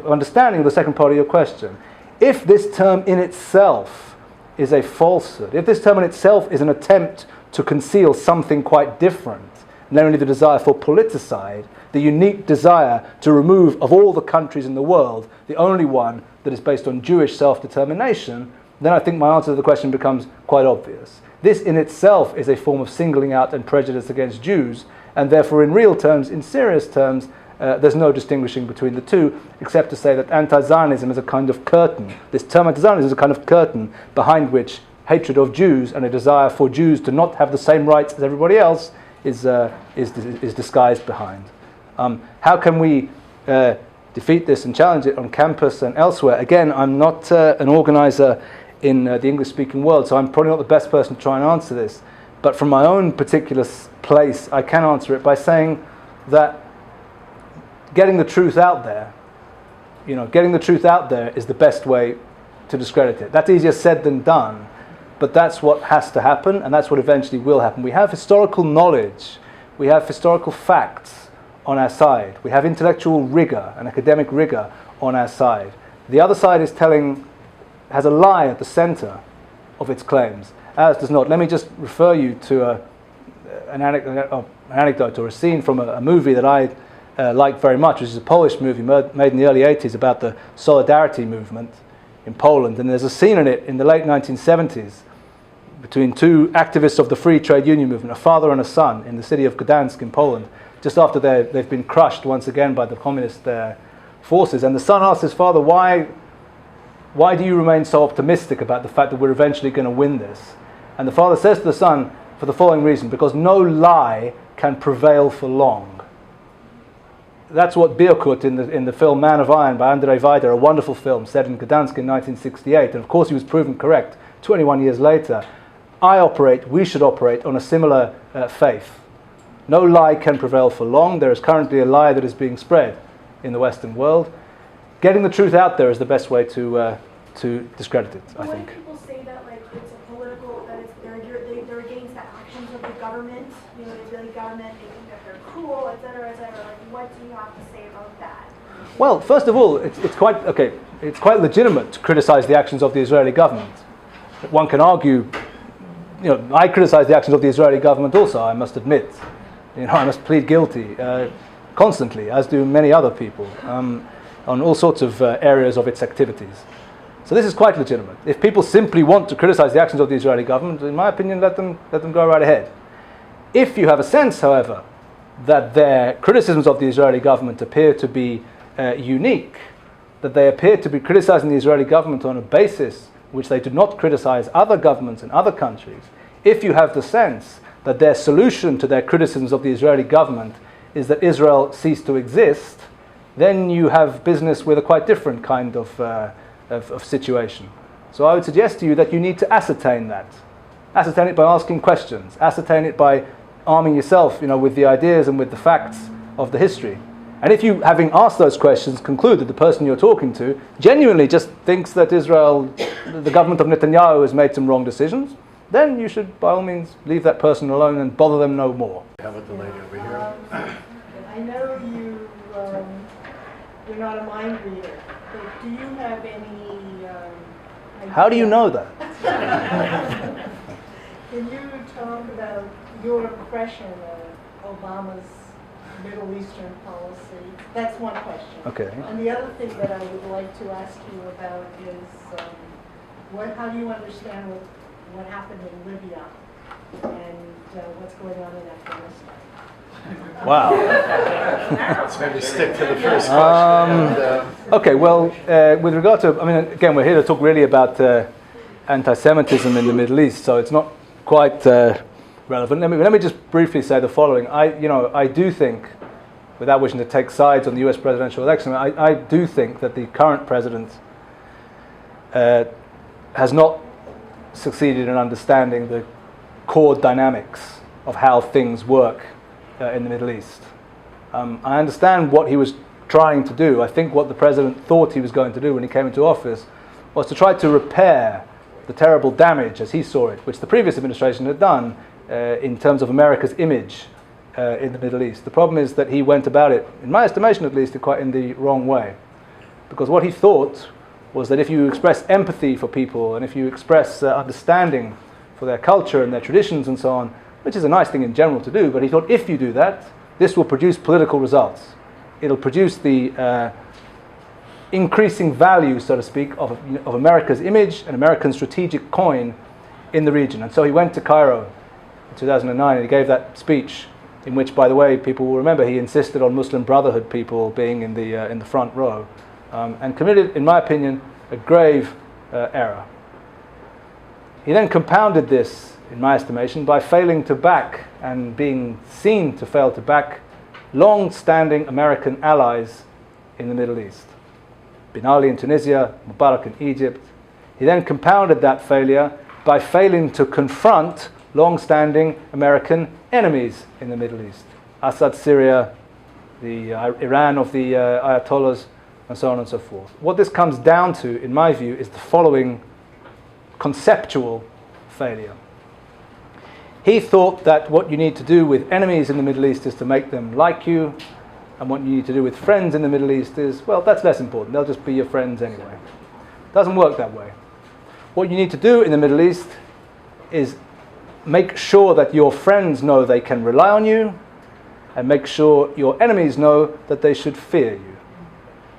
understanding of the second part of your question. If this term in itself is a falsehood, if this term in itself is an attempt to conceal something quite different, namely the desire for politicide, the unique desire to remove of all the countries in the world, the only one that is based on Jewish self-determination, then I think my answer to the question becomes quite obvious. This in itself is a form of singling out and prejudice against Jews, and therefore in real terms, in serious terms, there's no distinguishing between the two, except to say that anti-Zionism is a kind of curtain. This term anti-Zionism is a kind of curtain behind which hatred of Jews and a desire for Jews to not have the same rights as everybody else is disguised behind. How can we defeat this and challenge it on campus and elsewhere? Again, I'm not an organizer in the English-speaking world, so I'm probably not the best person to try and answer this. But from my own particular place, I can answer it by saying that getting the truth out there, getting the truth out there is the best way to discredit it. That's easier said than done, but that's what has to happen, and that's what eventually will happen. We have historical knowledge, we have historical facts on our side, we have intellectual rigor and academic rigor on our side. The other side has a lie at the center of its claims. Ours does not. Let me just refer you to an anecdote or a scene from a movie that I like very much, which is a Polish movie made in the early 80s about the Solidarity movement in Poland. And there's a scene in it in the late 1970s between two activists of the free trade union movement, a father and a son, in the city of Gdansk in Poland, just after they've been crushed once again by the communist forces. And the son asks his father, why do you remain so optimistic about the fact that we're eventually going to win this? And the father says to the son, for the following reason: because no lie can prevail for long. That's what Biokut in the film Man of Iron by Andrzej Wajda, a wonderful film set in Gdansk in 1968, and of course he was proven correct 21 years later. We should operate on a similar faith. No lie can prevail for long. There is currently a lie that is being spread in the Western world. Getting the truth out there is the best way to discredit it, I think. When people say that it's a political, that they're against the actions of the government, the Israeli government, they think that they're cruel, etc., what do you have to say about that? Well, first of all, it's quite legitimate to criticize the actions of the Israeli government. One can argue, I criticize the actions of the Israeli government also, I must admit. I must plead guilty constantly, as do many other people, on all sorts of areas of its activities. So this is quite legitimate. If people simply want to criticize the actions of the Israeli government, in my opinion, let them go right ahead. If you have a sense, however, that their criticisms of the Israeli government appear to be unique, that they appear to be criticizing the Israeli government on a basis which they do not criticize other governments in other countries, if you have the sense that their solution to their criticisms of the Israeli government is that Israel cease to exist, then you have business with a quite different kind of situation. So I would suggest to you that you need to ascertain that. Ascertain it by asking questions. Ascertain it by arming yourself, with the ideas and with the facts of the history. And if you, having asked those questions, conclude that the person you're talking to genuinely just thinks that Israel, the government of Netanyahu, has made some wrong decisions, then you should, by all means, leave that person alone and bother them no more. How about the lady over here? I know you're not a mind reader, but do you have any idea? How do you know that? Can you talk about your impression of Obama's Middle Eastern policy? That's one question. Okay. And the other thing that I would like to ask you about is how do you understand what happened in Libya and what's going on in Afghanistan? Wow. Let's maybe stick to the first question. Okay, well, with regard to, I mean, again, we're here to talk really about anti-Semitism in the Middle East, so it's not quite relevant. Let me just briefly say the following. I do think, without wishing to take sides on the U.S. presidential election, I do think that the current president has not succeeded in understanding the core dynamics of how things work in the Middle East. I understand what he was trying to do. I think what the president thought he was going to do when he came into office was to try to repair the terrible damage, as he saw it, which the previous administration had done in terms of America's image in the Middle East. The problem is that he went about it, in my estimation at least, quite in the wrong way. Because what he thought was that if you express empathy for people and if you express understanding for their culture and their traditions and so on, which is a nice thing in general to do, but he thought if you do that, this will produce political results. It'll produce the increasing value, so to speak, of America's image and American strategic coin in the region. And so he went to Cairo in 2009 and he gave that speech in which, by the way, people will remember he insisted on Muslim Brotherhood people being in the front row and committed, in my opinion, a grave error. He then compounded this, in my estimation, by failing to back and being seen to fail to back long-standing American allies in the Middle East. Ben Ali in Tunisia, Mubarak in Egypt. He then compounded that failure by failing to confront long-standing American enemies in the Middle East. Assad, Syria, the Iran of the Ayatollahs, and so on and so forth. What this comes down to, in my view, is the following conceptual failure. He thought that what you need to do with enemies in the Middle East is to make them like you, and what you need to do with friends in the Middle East is, well, that's less important. They'll just be your friends anyway. It doesn't work that way. What you need to do in the Middle East is make sure that your friends know they can rely on you, and make sure your enemies know that they should fear you.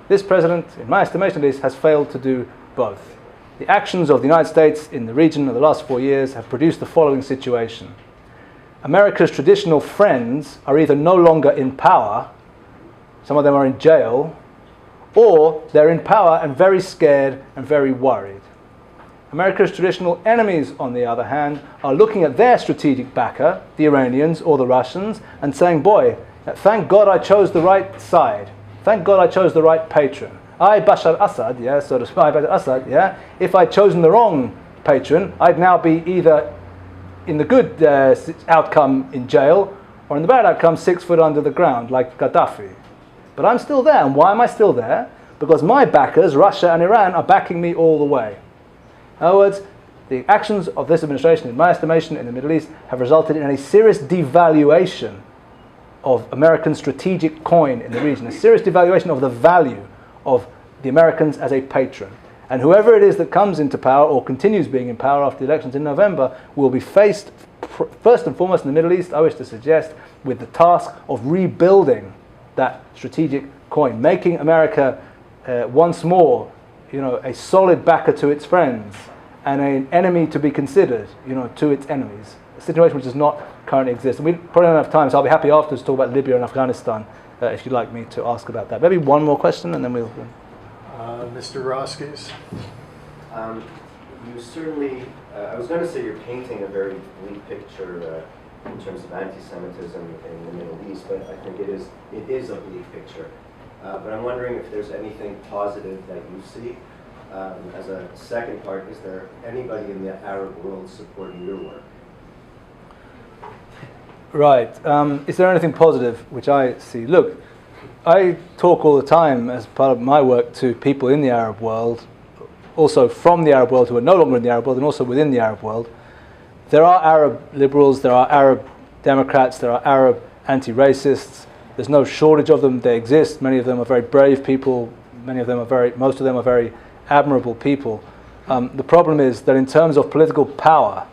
This president, in my estimation at least, has failed to do both. The actions of the United States in the region of the last 4 years have produced the following situation. America's traditional friends are either no longer in power, some of them are in jail, or they're in power and very scared and very worried. America's traditional enemies, on the other hand, are looking at their strategic backer, the Iranians or the Russians, and saying, boy, thank God I chose the right side. Thank God I chose the right patron. I, Bashar Assad, yeah, so to speak, Bashar Assad, yeah, if I'd chosen the wrong patron, I'd now be either in the good outcome in jail, or in the bad outcome 6 foot under the ground, like Gaddafi. But I'm still there, and why am I still there? Because my backers, Russia and Iran, are backing me all the way. In other words, the actions of this administration, in my estimation, in the Middle East, have resulted in a serious devaluation of American strategic coin in the region, a serious devaluation of the value of the Americans as a patron. And whoever it is that comes into power or continues being in power after the elections in November will be faced, first and foremost in the Middle East, I wish to suggest, with the task of rebuilding that strategic coin, making America once more, a solid backer to its friends and an enemy to be considered, to its enemies. A situation which does not currently exist. And we probably don't have time, so I'll be happy afterwards to talk about Libya and Afghanistan if you'd like me to ask about that. Maybe one more question and then we'll... Mr. Roskis? You certainly, I was going to say you're painting a very bleak picture in terms of anti-Semitism in the Middle East, but I think it is a bleak picture. But I'm wondering if there's anything positive that you see. As a second part, is there anybody in the Arab world supporting your work? Right. Is there anything positive which I see? Look, I talk all the time as part of my work to people in the Arab world, also from the Arab world who are no longer in the Arab world, and also within the Arab world. There are Arab liberals, there are Arab Democrats, there are Arab anti-racists. There's no shortage of them. They exist. Many of them are very brave people. Most of them are very admirable people. The problem is that in terms of political power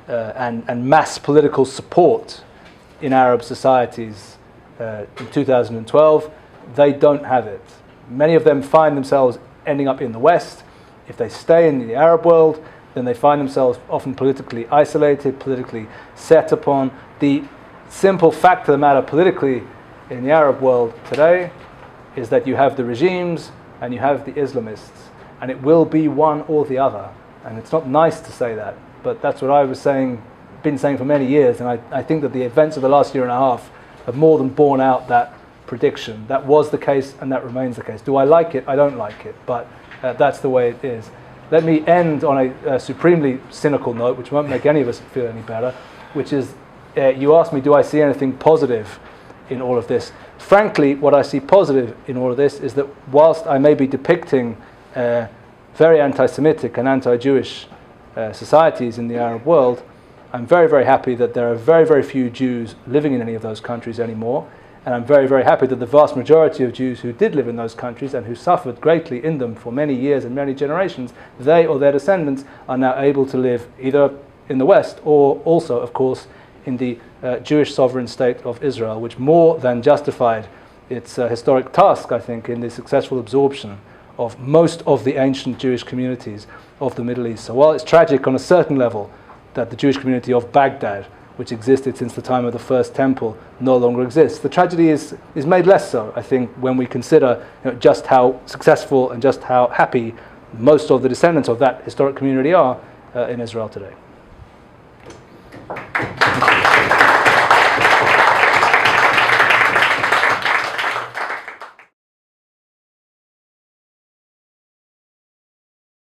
and mass political support in Arab societies in 2012, they don't have it. Many of them find themselves ending up in the West. If they stay in the Arab world, then they find themselves often politically isolated, politically set upon. The simple fact of the matter politically in the Arab world today is that you have the regimes and you have the Islamists, and it will be one or the other. And it's not nice to say that, but that's what I was saying, been saying for many years, and I think that the events of the last year and a half have more than borne out that prediction. That was the case and that remains the case. Do I like it? I don't like it, but that's the way it is. Let me end on a supremely cynical note, which won't make any of us feel any better, which is, you asked me, do I see anything positive in all of this? Frankly, what I see positive in all of this is that whilst I may be depicting very anti-Semitic and anti-Jewish societies in the Arab world, I'm very, very happy that there are very, very few Jews living in any of those countries anymore. And I'm very, very happy that the vast majority of Jews who did live in those countries and who suffered greatly in them for many years and many generations, they or their descendants are now able to live either in the West or also, of course, in the Jewish sovereign state of Israel, which more than justified its historic task, I think, in the successful absorption of most of the ancient Jewish communities of the Middle East. So while it's tragic on a certain level that the Jewish community of Baghdad, which existed since the time of the first temple, no longer exists, the tragedy is made less so, I think, when we consider just how successful and just how happy most of the descendants of that historic community are in Israel today.